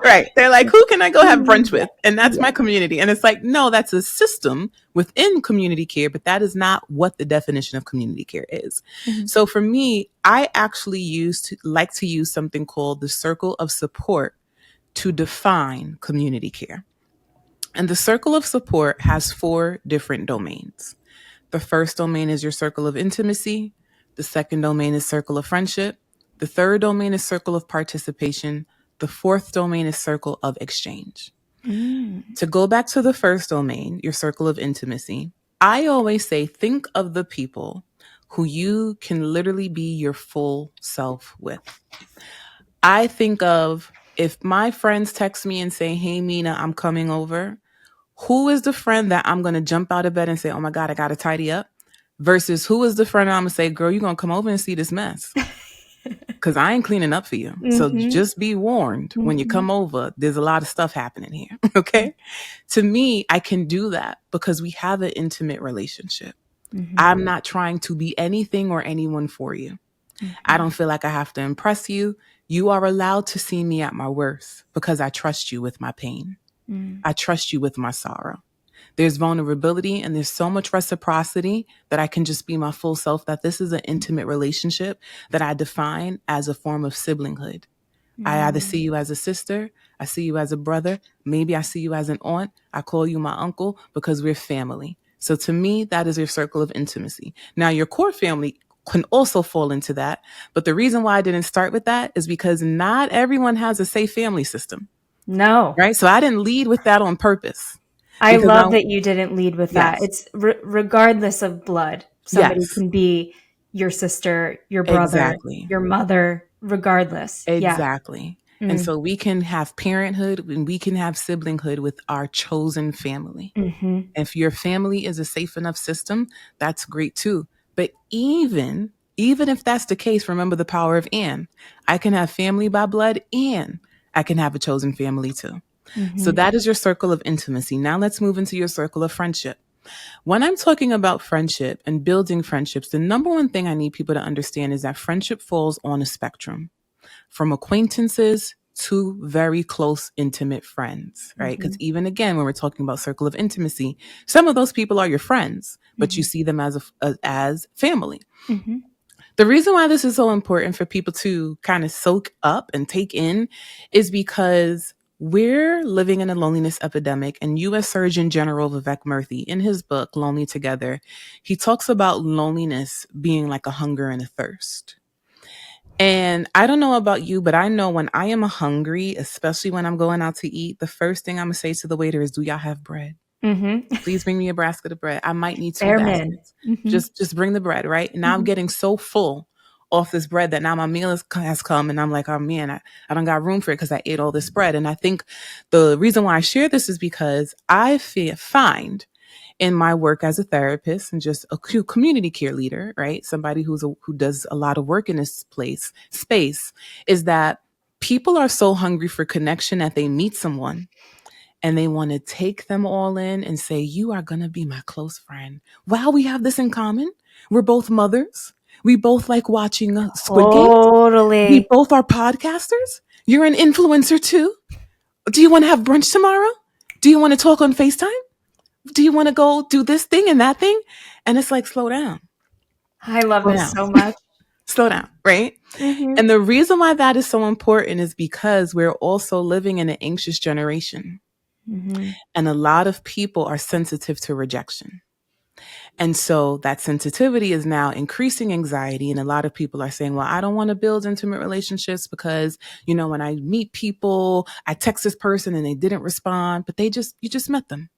Right. They're like, who can I go have brunch Yeah. with? And that's Yeah. my community. And it's like, no, that's a system within community care, but that is not what the definition of community care is. Mm-hmm. So for me, I actually like to use something called the circle of support to define community care. And the circle of support has four different domains. The first domain is your circle of intimacy. The second domain is circle of friendship. The third domain is circle of participation. The fourth domain is circle of exchange. Mm. To go back to the first domain, your circle of intimacy, I always say think of the people who you can literally be your full self with. I think of, if my friends text me and say, hey, Mina, I'm coming over, who is the friend that I'm going to jump out of bed and say, oh my God, I got to tidy up? Versus who is the friend I'm going to say, girl, you're going to come over and see this mess? Because I ain't cleaning up for you. So Mm-hmm. just be warned, when you Mm-hmm. come over, there's a lot of stuff happening here. Okay. To me, I can do that because we have an intimate relationship. Mm-hmm. I'm not trying to be anything or anyone for you. I Mm-hmm. don't feel like I have to impress you. You are allowed to see me at my worst because I trust you with my pain. Mm-hmm. I trust you with my sorrow. There's vulnerability and there's so much reciprocity that I can just be my full self, that this is an intimate relationship that I define as a form of siblinghood. I either see you as a sister, I see you as a brother, maybe I see you as an aunt, I call you my uncle because we're family. So to me, that is your circle of intimacy. Now, your core family can also fall into that. But the reason why I didn't start with that is because not everyone has a safe family system, No. right? So I didn't lead with that on purpose I because love that you didn't lead with that. yes, It's regardless of blood, somebody yes, can be your sister, your brother, exactly. your mother, regardless. Yeah. Exactly. And Mm. so we can have parenthood and we can have siblinghood with our chosen family. Mm-hmm. If your family is a safe enough system, that's great too. But even Even if that's the case, remember the power of and. I can have family by blood and I can have a chosen family too. So Mm-hmm. that is your circle of intimacy. Now let's move into your circle of friendship. When I'm talking about friendship and building friendships, the number one thing I need people to understand is that friendship falls on a spectrum from acquaintances to very close, intimate friends, right? Mm-hmm. Because even again, when we're talking about circle of intimacy, some of those people are your friends, but you Mm-hmm. see them as family. Mm-hmm. The reason why this is so important for people to kind of soak up and take in is because we're living in a loneliness epidemic. And U.S. Surgeon General Vivek Murthy, in his book, Lonely Together, he talks about loneliness being like a hunger and a thirst. And I don't know about you, but I know when I am hungry, especially when I'm going out to eat, the first thing I'm going to say to the waiter is, do y'all have bread? Mm-hmm. Please bring me a basket of bread. I might need two Airmen. baskets. Mm-hmm. Just bring the bread, right? And now I'm Mm-hmm. getting so full off this bread that now my meal has come and I'm like, oh man, I don't got room for it because I ate all this bread. And I think the reason why I share this is because I find in my work as a therapist and just a community care leader, right? Somebody who does a lot of work in this space, is that people are so hungry for connection that they meet someone and they want to take them all in and say, you are going to be my close friend. Wow, we have this in common. We're both mothers. We both like watching Squid Games. We Totally. both are podcasters. You're an influencer too. Do you want to have brunch tomorrow? Do you want to talk on FaceTime? Do you want to go do this thing and that thing? And it's like, slow down, I love slow this down, so much. slow down, right? Mm-hmm. And the reason why that is so important is because we're also living in an anxious generation. Mm-hmm. And a lot of people are sensitive to rejection. And so that sensitivity is now increasing anxiety. And a lot of people are saying, well, I don't want to build intimate relationships because, when I meet people, I text this person and they didn't respond, but you just met them.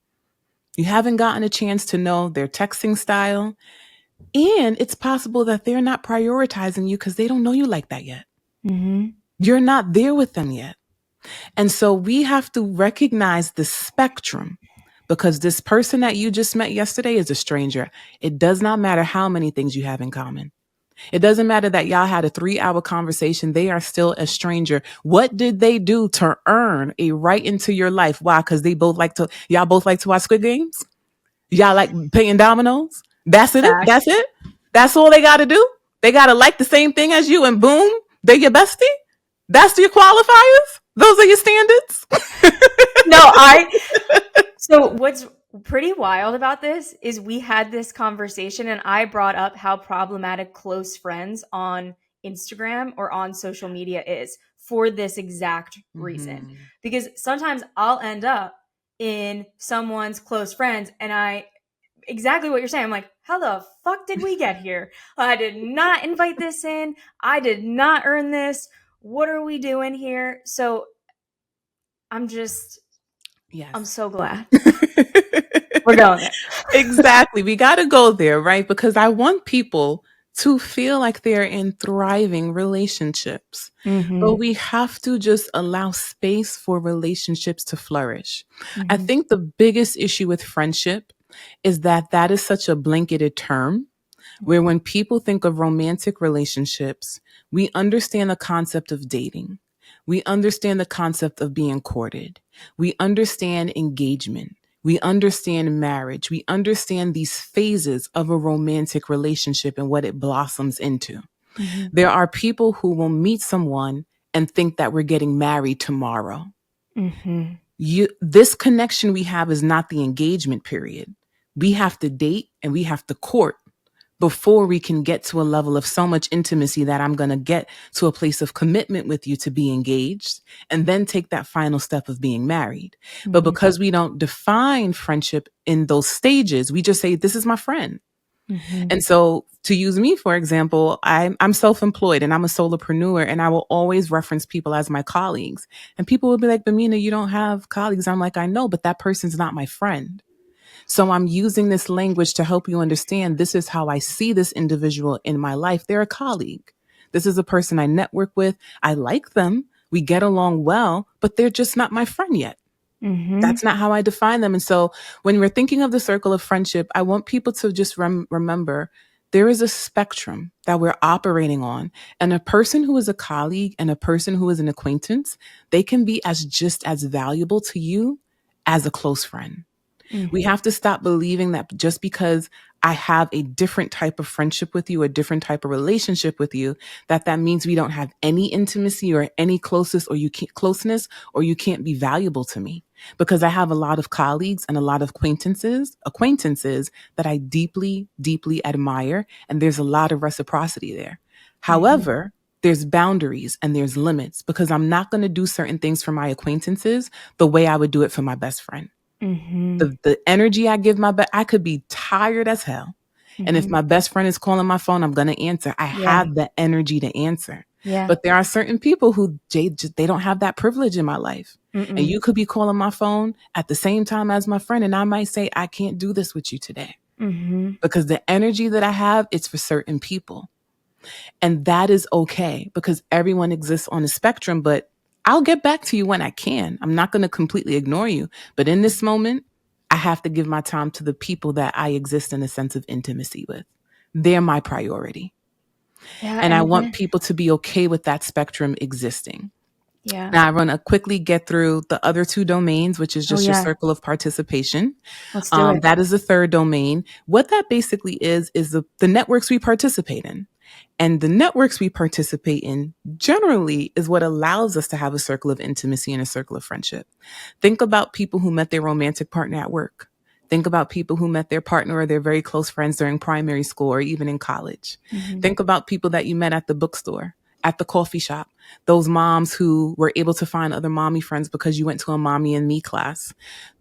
You haven't gotten a chance to know their texting style. And it's possible that they're not prioritizing you because they don't know you like that yet. Mm-hmm. You're not there with them yet. And so we have to recognize the spectrum, because this person that you just met yesterday is a stranger. It does not matter how many things you have in common. It doesn't matter that y'all had a 3-hour conversation. They are still a stranger. What did they do to earn a right into your life? Why? Because y'all both like to watch Squid Games? Y'all like playing dominoes? That's it? That's Facts. it? That's all they got to do? They got to like the same thing as you and boom, they're your bestie? That's your qualifiers? Those are your standards? No, so what's pretty wild about this is we had this conversation and I brought up how problematic close friends on Instagram or on social media is for this exact reason. Mm-hmm. Because sometimes I'll end up in someone's close friends and exactly what you're saying. I'm like, how the fuck did we get here? I did not invite this in. I did not earn this. What are we doing here? So I'm Yes. so glad we're going there. Exactly. We got to go there, right? Because I want people to feel like they're in thriving relationships. But Mm-hmm. we have to just allow space for relationships to flourish. I Mm-hmm. think the biggest issue with friendship is that that is such a blanketed term, where when people think of romantic relationships, we understand the concept of dating. We understand the concept of being courted. We understand engagement. We understand marriage. We understand these phases of a romantic relationship and what it blossoms into. Mm-hmm. There are people who will meet someone and think that we're getting married tomorrow. Mm-hmm. This connection we have is not the engagement period. We have to date and we have to court before we can get to a level of so much intimacy that I'm going to get to a place of commitment with you to be engaged and then take that final step of being married. But Mm-hmm. because we don't define friendship in those stages, we just say, this is my friend. Mm-hmm. And so to use me, for example, I'm self-employed and I'm a solopreneur, and I will always reference people as my colleagues. And people will be like, but Mina, you don't have colleagues. I'm like, I know, but that person's not my friend. So I'm using this language to help you understand this is how I see this individual in my life. They're a colleague. This is a person I network with. I like them. We get along well, but they're just not my friend yet. Mm-hmm. That's not how I define them. And so when we're thinking of the circle of friendship, I want people to just remember there is a spectrum that we're operating on. And a person who is a colleague and a person who is an acquaintance, they can be as just as valuable to you as a close friend. We Mm-hmm. have to stop believing that just because I have a different type of friendship with you, a different type of relationship with you, that means we don't have any intimacy or any closeness, or you can't be valuable to me. Because I have a lot of colleagues and a lot of acquaintances that I deeply, deeply admire. And there's a lot of reciprocity there. Mm-hmm. However, there's boundaries and there's limits, because I'm not going to do certain things for my acquaintances the way I would do it for my best friend. Mm-hmm. The energy I give I could be tired as hell. And if Mm-hmm. my best friend is calling my phone, I'm going to answer. I Yeah. have the energy to answer. Yeah. But there are certain people who they don't have that privilege in my life. And Mm-mm. you could be calling my phone at the same time as my friend, and I might say, I can't do this with you today, Mm-hmm. because the energy that I have, it's for certain people. And that is okay, because everyone exists on a spectrum, but I'll get back to you when I can. I'm not going to completely ignore you. But in this moment, I have to give my time to the people that I exist in a sense of intimacy with. They're my priority. Yeah. And I And want people to be okay with that spectrum existing. yeah. Now, I want to quickly get through the other two domains, which is Oh, just your yeah. circle of participation. Let's do it. That is the third domain. What that basically is the networks we participate in. And the networks we participate in generally is what allows us to have a circle of intimacy and a circle of friendship. Think about people who met their romantic partner at work. Think about people who met their partner or their very close friends during primary school or even in college. Mm-hmm. Think about people that you met at the bookstore, at the coffee shop, those moms who were able to find other mommy friends because you went to a mommy and me class.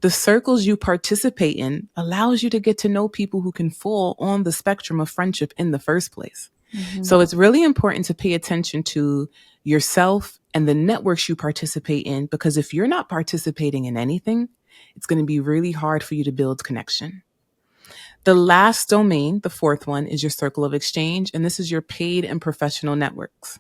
The circles you participate in allows you to get to know people who can fall on the spectrum of friendship in the first place. Mm-hmm. So it's really important to pay attention to yourself and the networks you participate in, because if you're not participating in anything, it's going to be really hard for you to build connection. The last domain, the fourth one, is your circle of exchange, and this is your paid and professional networks.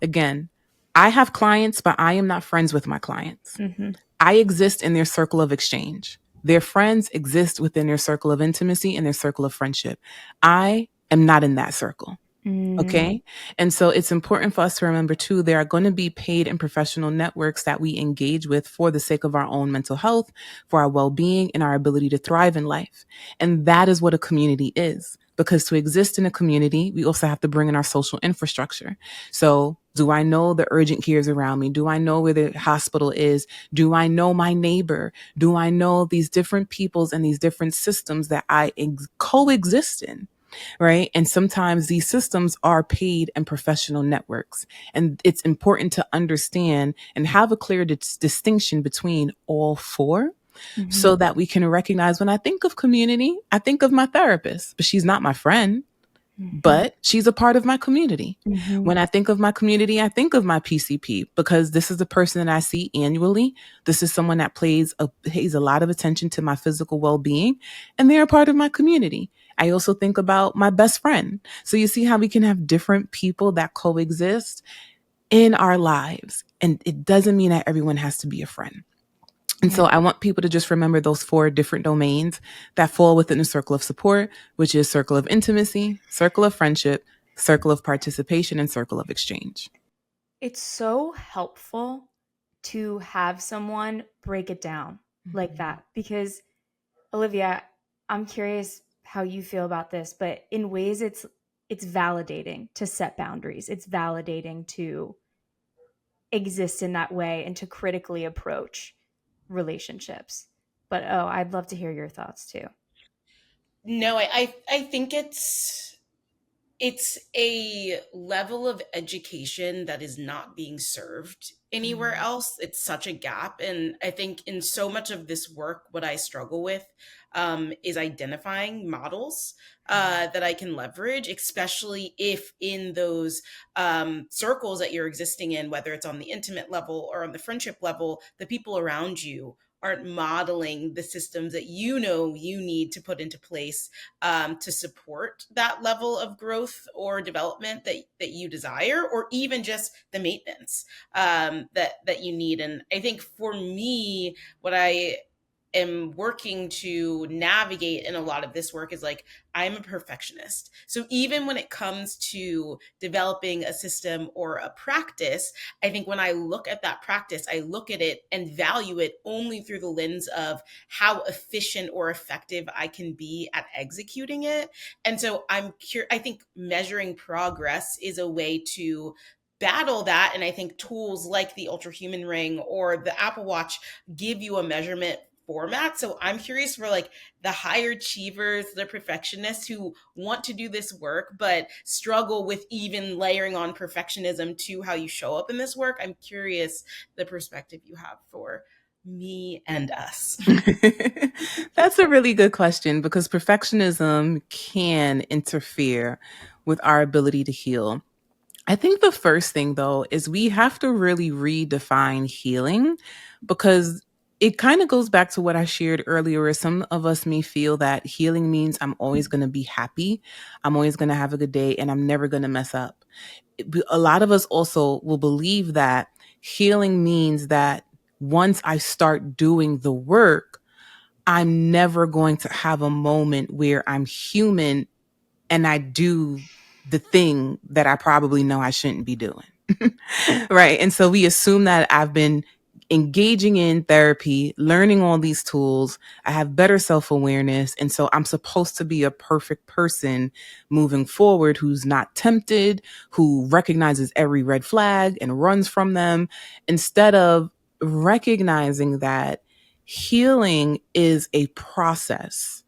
Again, I have clients, but I am not friends with my clients. Mm-hmm. I exist in their circle of exchange. Their friends exist within their circle of intimacy and their circle of friendship. I am not in that circle. Mm-hmm. Okay. And so it's important for us to remember too, there are going to be paid and professional networks that we engage with for the sake of our own mental health, for our well-being and our ability to thrive in life. And that is what a community is. Because to exist in a community, we also have to bring in our social infrastructure. So do I know the urgent cares around me? Do I know where the hospital is? Do I know my neighbor? Do I know these different peoples and these different systems that I coexist in? Right. And sometimes these systems are paid and professional networks. And it's important to understand and have a clear distinction between all four, Mm-hmm. so that we can recognize, when I think of community, I think of my therapist, but she's not my friend, Mm-hmm. but she's a part of my community. Mm-hmm. When I think of my community, I think of my PCP, because this is the person that I see annually. This is someone that pays a lot of attention to my physical well-being, and they're a part of my community. I also think about my best friend. So you see how we can have different people that coexist in our lives. And it doesn't mean that everyone has to be a friend. And Yeah. so I want people to just remember those four different domains that fall within the circle of support, which is circle of intimacy, circle of friendship, circle of participation, and circle of exchange. It's so helpful to have someone break it down like Mhm. that because Olivia, I'm curious how you feel about this, but in ways it's validating to set boundaries. It's validating to exist in that way and to critically approach relationships. But oh, I'd love to hear your thoughts too. No, I think it's a level of education that is not being served anywhere Mm-hmm. else. It's such a gap. And I think in so much of this work, what I struggle with is identifying models that I can leverage, especially if in those circles that you're existing in, whether it's on the intimate level or on the friendship level, the people around you aren't modeling the systems that you know you need to put into place to support that level of growth or development that you desire, or even just the maintenance that you need. And I think for me, what I am working to navigate in a lot of this work is like, I'm a perfectionist. So even when it comes to developing a system or a practice, I think when I look at that practice, I look at it and value it only through the lens of how efficient or effective I can be at executing it. And so I think measuring progress is a way to battle that. And I think tools like the Ultra Human Ring or the Apple Watch give you a measurement format. So I'm curious for like the higher achievers, the perfectionists who want to do this work but struggle with even layering on perfectionism to how you show up in this work. I'm curious the perspective you have for me and us. That's a really good question because perfectionism can interfere with our ability to heal. I think the first thing, though, is we have to really redefine healing because it kind of goes back to what I shared earlier, where some of us may feel that healing means I'm always going to be happy, I'm always going to have a good day, and I'm never going to mess up. A lot of us also will believe that healing means that once I start doing the work, I'm never going to have a moment where I'm human and I do the thing that I probably know I shouldn't be doing. Right. And so we assume that I've been engaging in therapy, learning all these tools. I have better self awareness. And so I'm supposed to be a perfect person moving forward who's not tempted, who recognizes every red flag and runs from them, instead of recognizing that healing is a process.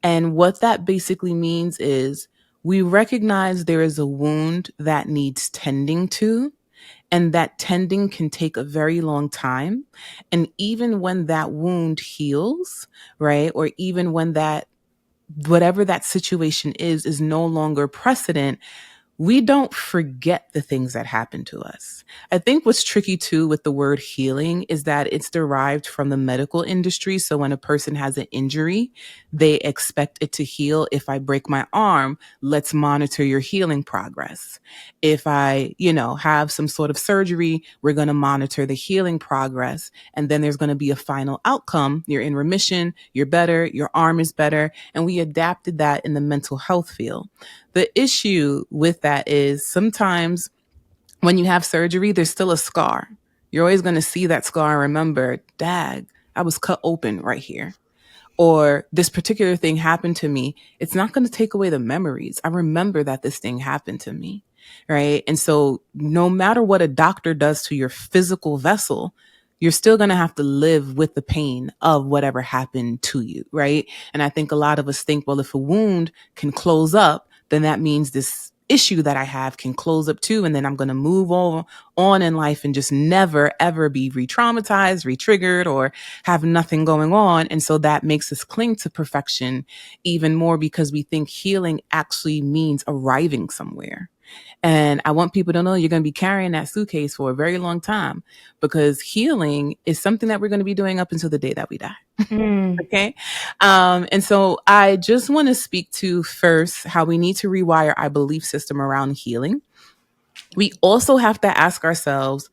And what that basically means is we recognize there is a wound that needs tending to, and that tending can take a very long time. And even when that wound heals, right, or even when that whatever that situation is no longer precedent, we don't forget the things that happen to us. I think what's tricky too with the word healing is that it's derived from the medical industry. So when a person has an injury, they expect it to heal. If I break my arm, let's monitor your healing progress. If I, have some sort of surgery, we're going to monitor the healing progress. And then there's going to be a final outcome. You're in remission, you're better, your arm is better. And we adapted that in the mental health field. The issue with that is sometimes when you have surgery, there's still a scar. You're always going to see that scar and remember, dag, I was cut open right here. Or this particular thing happened to me. It's not going to take away the memories. I remember that this thing happened to me. Right. And so no matter what a doctor does to your physical vessel, you're still going to have to live with the pain of whatever happened to you. Right. And I think a lot of us think, well, if a wound can close up, then that means this issue that I have can close up too. And then I'm going to move on in life and just never, ever be re-traumatized, re-triggered, or have nothing going on. And so that makes us cling to perfection even more because we think healing actually means arriving somewhere. And I want people to know you're going to be carrying that suitcase for a very long time because healing is something that we're going to be doing up until the day that we die. Mm. Okay. And so I just want to speak to first how we need to rewire our belief system around healing. We also have to ask ourselves,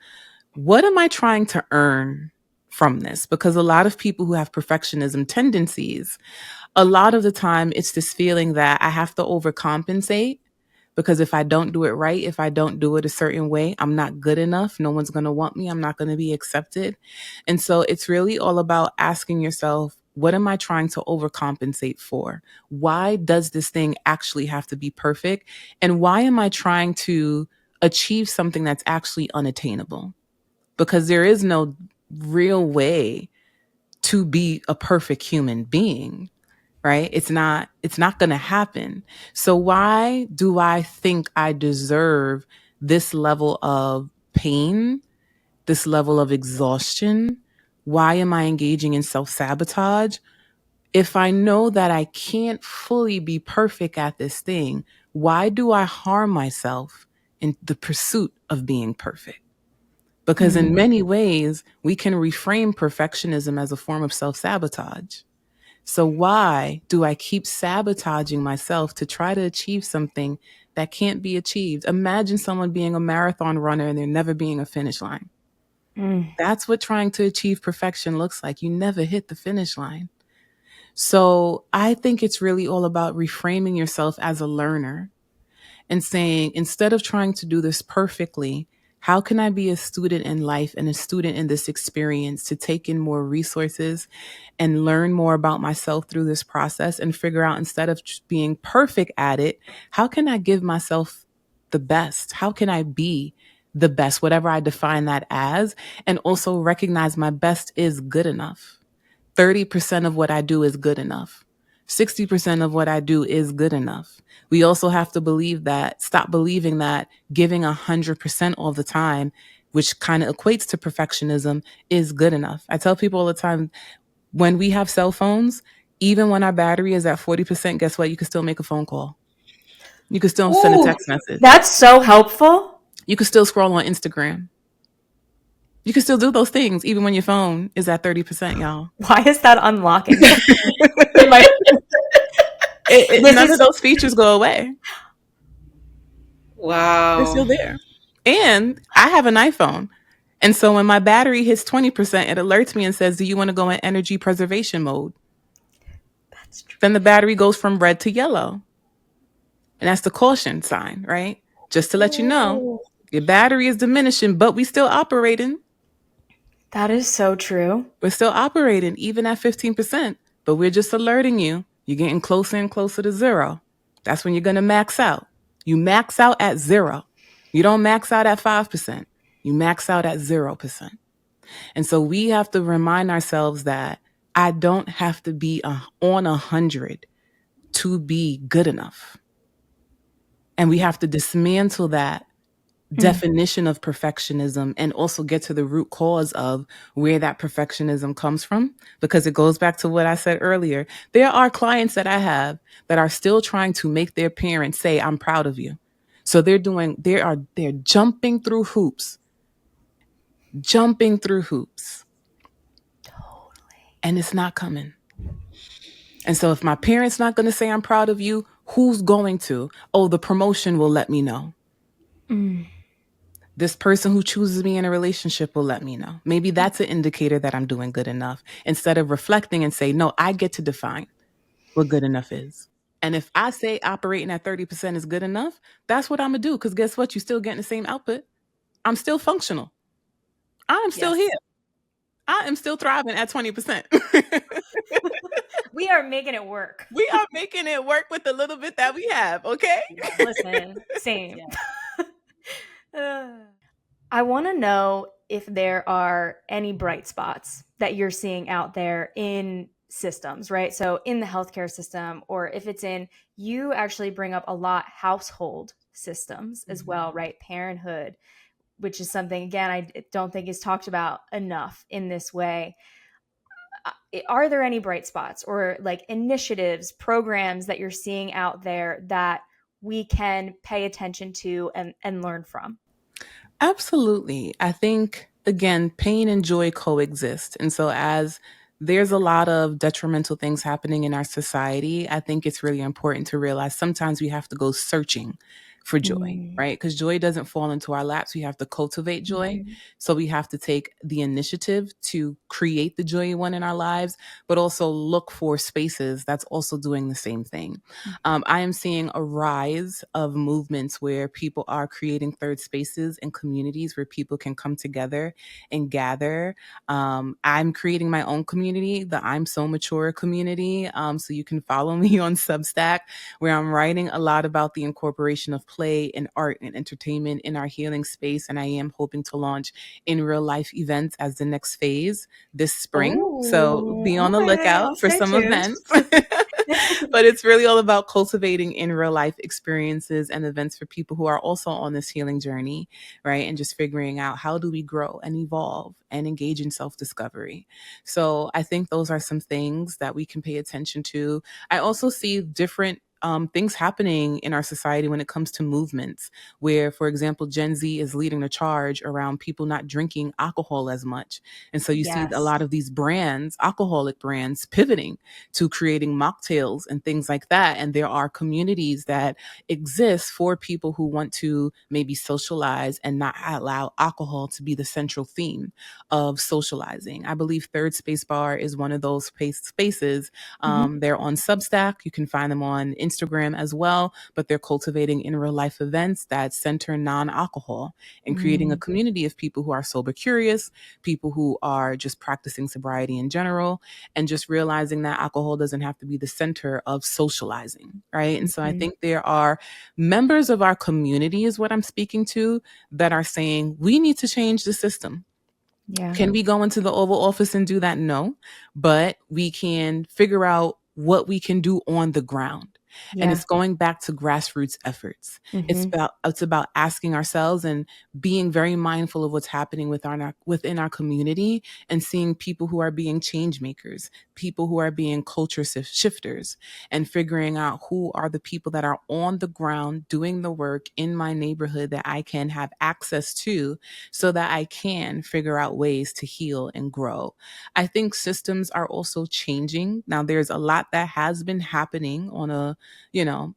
what am I trying to earn from this? Because a lot of people who have perfectionism tendencies, a lot of the time it's this feeling that I have to overcompensate because if I don't do it right, if I don't do it a certain way, I'm not good enough. No one's going to want me. I'm not going to be accepted. And so it's really all about asking yourself, what am I trying to overcompensate for? Why does this thing actually have to be perfect? And why am I trying to achieve something that's actually unattainable? Because there is no real way to be a perfect human being, right? It's not going to happen. So why do I think I deserve this level of pain, this level of exhaustion? Why am I engaging in self-sabotage? If I know that I can't fully be perfect at this thing, why do I harm myself in the pursuit of being perfect? Because in Mm. many ways, we can reframe perfectionism as a form of self-sabotage. So why do I keep sabotaging myself to try to achieve something that can't be achieved? Imagine someone being a marathon runner and there never being a finish line. Mm. That's what trying to achieve perfection looks like. You never hit the finish line. So I think it's really all about reframing yourself as a learner and saying, instead of trying to do this perfectly, how can I be a student in life and a student in this experience to take in more resources and learn more about myself through this process and figure out, instead of just being perfect at it, how can I give myself the best? How can I be the best, whatever I define that as, and also recognize my best is good enough. 30% of what I do is good enough. 60% of what I do is good enough. We also have to believe that, stop believing that giving 100% all the time, which kind of equates to perfectionism, is good enough. I tell people all the time, when we have cell phones, even when our battery is at 40%, guess what? You can still make a phone call. You can still send a Ooh, text message. that's so helpful. You can still scroll on Instagram. You can still do those things even when your phone is at 30%, y'all. Why is that unlocking in my this None of is those features go away. They're Wow. still there. And I have an iPhone. And so when my battery hits 20%, it alerts me and says, do you want to go in energy preservation mode? that's true. Then the battery goes from red to yellow. And that's the caution sign, right? Just to let you know, Ooh, your battery is diminishing, but we still operating. that is so true. We're still operating even at 15%, but we're just alerting you. You're getting closer and closer to zero. That's when you're going to max out. You max out at zero. You don't max out at 5%. You max out at 0%. And so we have to remind ourselves that I don't have to be on 100 to be good enough. And we have to dismantle that Mm. definition of perfectionism and also get to the root cause of where that perfectionism comes from, because it goes back to what I said earlier. There are clients that I have that are still trying to make their parents say, I'm proud of you. So they're jumping through hoops, Totally. and it's not coming. And so if my parents not going to say I'm proud of you, who's going to? Oh, the promotion will let me know. Mm. This person who chooses me in a relationship will let me know. Maybe that's an indicator that I'm doing good enough, instead of reflecting and say, no, I get to define what good enough is. And if I say operating at 30% is good enough, that's what I'm going to do. Because guess what? You're still getting the same output. I'm still functional. I am still here. Yes. I am still thriving at 20%. We are making it work. We are making it work with the little bit that we have. Okay. Listen, same. I want to know if there are any bright spots that you're seeing out there in systems, right? So in the healthcare system, or if it's in, you actually bring up a lot household systems as well, right? Parenthood, which is something, again, I don't think is talked about enough in this way. Are there any bright spots or like initiatives, programs that you're seeing out there that we can pay attention to and learn from? Absolutely. I think, again, pain and joy coexist. And so, as there's a lot of detrimental things happening in our society, I think it's really important to realize sometimes we have to go searching for joy, Mm. right? Because joy doesn't fall into our laps. We have to cultivate joy. Mhm. So, we have to take the initiative to create the joy we want in our lives, but also look for spaces that's also doing the same thing. I am seeing a rise of movements where people are creating third spaces and communities where people can come together and gather. I'm creating my own community, the I'm So Mature community. So you can follow me on Substack, where I'm writing a lot about the incorporation of play and art and entertainment in our healing space. And I am hoping to launch in real life events as the next phase this spring. So Oh, be on the okay. I'll lookout for stay some tuned. events. But it's really all about cultivating in real life experiences and events for people who are also on this healing journey, right? And just figuring out, how do we grow and evolve and engage in self discovery. So I think those are some things that we can pay attention to. I also see different things happening in our society when it comes to movements, where, for example, Gen Z is leading the charge around people not drinking alcohol as much. And so you see a Yes. lot of these brands, alcoholic brands, pivoting to creating mocktails and things like that. And there are communities that exist for people who want to maybe socialize and not allow alcohol to be the central theme of socializing. I believe Third Space Bar is one of those spaces. Hmm. They're on Substack. You can find them on Instagram as well, but they're cultivating in real life events that center non alcohol and creating a Mm. community of people who are sober curious, people who are just practicing sobriety in general, and just realizing that alcohol doesn't have to be the center of socializing, right? And so I Mhm. think there are members of our community, is what I'm speaking to, that are saying we need to change the system. Yeah. Can we go into the Oval Office and do that? No, but we can figure out what we can do on the ground. And Yeah. it's going back to grassroots efforts. Hmm. It's about asking ourselves and being very mindful of what's happening within our community, and seeing people who are being change makers, people who are being culture shifters, and figuring out who are the people that are on the ground doing the work in my neighborhood that I can have access to, so that I can figure out ways to heal and grow. I think systems are also changing. Now, there's a lot that has been happening on a,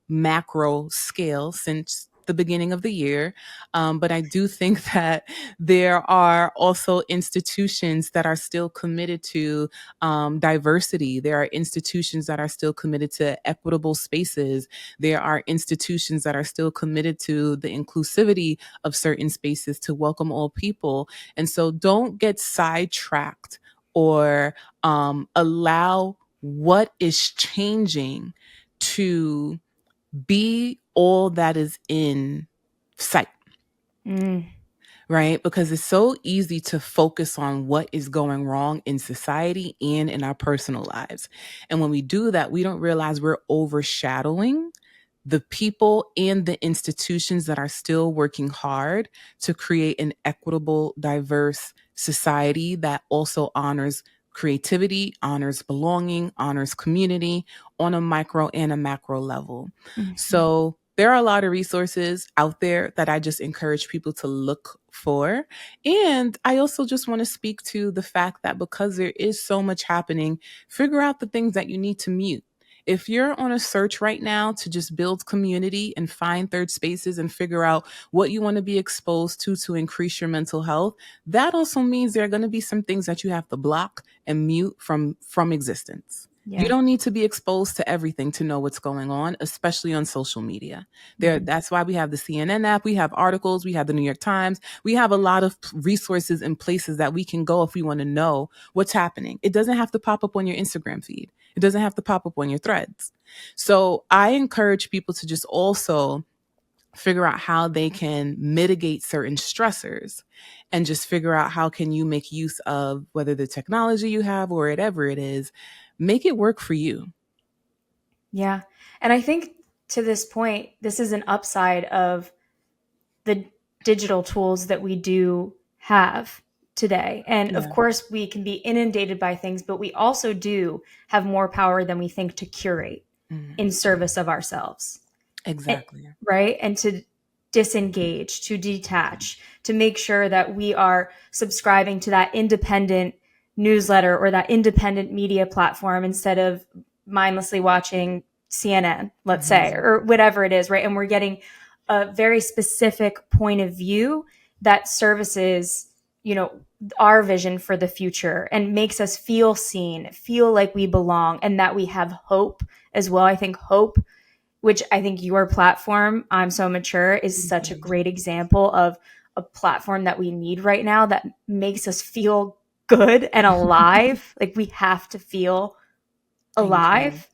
macro scale since the beginning of the year. But I do think that there are also institutions that are still committed to diversity. There are institutions that are still committed to equitable spaces. There are institutions that are still committed to the inclusivity of certain spaces to welcome all people. And so don't get sidetracked or allow what is changing to be all that is in sight, Mm. right? Because it's so easy to focus on what is going wrong in society and in our personal lives. And when we do that, we don't realize we're overshadowing the people and the institutions that are still working hard to create an equitable, diverse society that also honors creativity, honors belonging, honors community on a micro and a macro level. Mhm. So there are a lot of resources out there that I just encourage people to look for. And I also just want to speak to the fact that because there is so much happening, figure out the things that you need to mute. If you're on a search right now to just build community and find third spaces and figure out what you want to be exposed to increase your mental health, that also means there are going to be some things that you have to block and mute from existence. You Yeah. don't need to be exposed to everything to know what's going on, especially on social media. Mhm. That's why we have the CNN app, we have articles, we have the New York Times, we have a lot of resources and places that we can go if we want to know what's happening. It doesn't have to pop up on your Instagram feed. It doesn't have to pop up on your threads. So I encourage people to just also figure out how they can mitigate certain stressors, and just figure out how can you make use of whether the technology you have or whatever it is, make it work for you. Yeah. And I think to this point, this is an upside of the digital tools that we do have today. And of Yeah. course, we can be inundated by things, but we also do have more power than we think to curate Mm, in service of ourselves. Eh, exactly. right? And to disengage, to detach, to make sure that we are subscribing to that independent newsletter or that independent media platform instead of mindlessly watching CNN, let's say, Mhm. or whatever it is, right? And we're getting a very specific point of view that services, you know, our vision for the future and makes us feel seen, feel like we belong, and that we have hope as well. I think hope, which I think your platform, I'm So Mature, is such a Mhm. great example of a platform that we need right now that makes us feel good and alive. Like we have to feel Thank you. alive.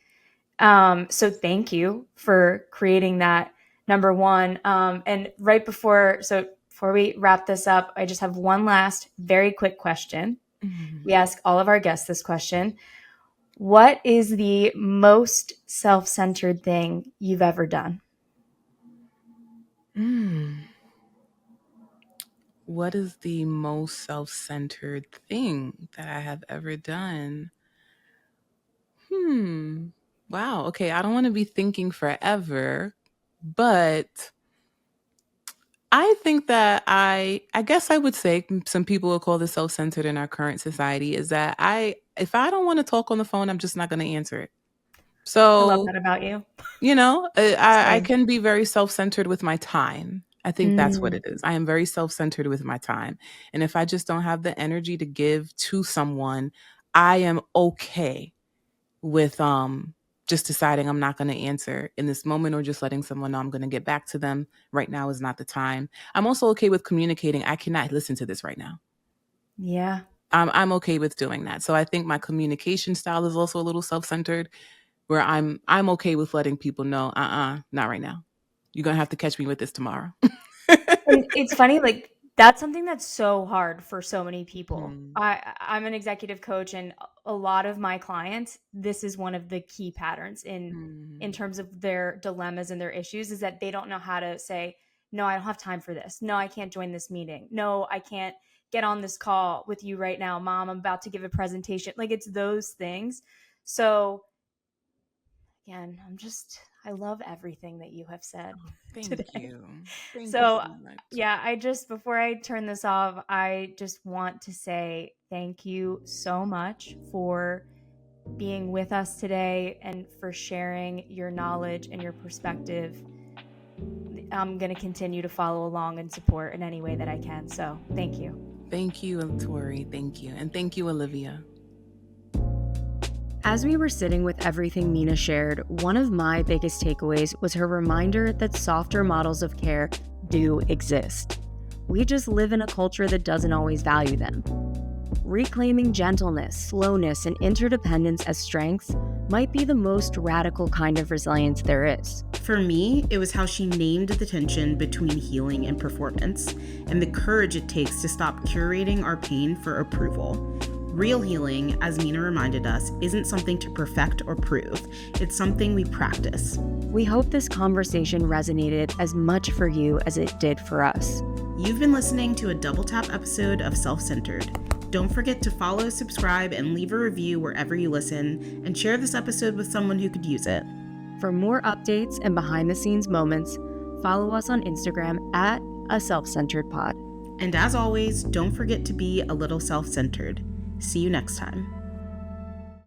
So thank you for creating that, number one. And right before we wrap this up, I just have one last very quick question. Mhm. We ask all of our guests this question. What is the most self-centered thing you've ever done? Mm. What is the most self-centered thing that I have ever done? Hmm. Wow. Okay. I don't want to be thinking forever, but I think that I guess I would say some people will call this self-centered in our current society is that if I don't want to talk on the phone, I'm just not going to answer it. I love So, that about you. I Same. can be very self-centered with my time. I think that's what Mm, it is. I am very self-centered with my time. And if I just don't have the energy to give to someone, I am okay with just deciding I'm not going to answer in this moment or just letting someone know I'm going to get back to them. Right now is not the time. I'm also okay with communicating. I cannot listen to this right now. yeah. I'm okay with doing that. So I think my communication style is also a little self-centered where I'm okay with letting people know, not right now. You're going to have to catch me with this tomorrow. And it's funny, like that's something that's so hard for so many people. Hmm. I'm an executive coach, and a lot of my clients, this is one of the key patterns in Hmm. terms of their dilemmas and their issues is that they don't know how to say, no, I don't have time for this. No, I can't join this meeting. No, I can't get on this call with you right now, mom. I'm about to give a presentation. Like it's those things. So again, I love everything that you have said Thank today. you. Thank you So, so much. yeah, before I turn this off, I just want to say thank you so much for being with us today and for sharing your knowledge and your perspective. I'm going to continue to follow along and support in any way that I can. So, thank you. Thank you, Tori. Thank you. And thank you, Olivia. As we were sitting with everything Minaa shared, one of my biggest takeaways was her reminder that softer models of care do exist. We just live in a culture that doesn't always value them. Reclaiming gentleness, slowness, and interdependence as strengths might be the most radical kind of resilience there is. For me, it was how she named the tension between healing and performance, and the courage it takes to stop curating our pain for approval. Real healing, as Minaa reminded us, isn't something to perfect or prove. It's something we practice. We hope this conversation resonated as much for you as it did for us. You've been listening to a Double Tap episode of Self-Centered. Don't forget to follow, subscribe, and leave a review wherever you listen, and share this episode with someone who could use it. For more updates and behind-the-scenes moments, follow us on Instagram at a self-centered pod. And as always, don't forget to be a little self-centered. See you next time.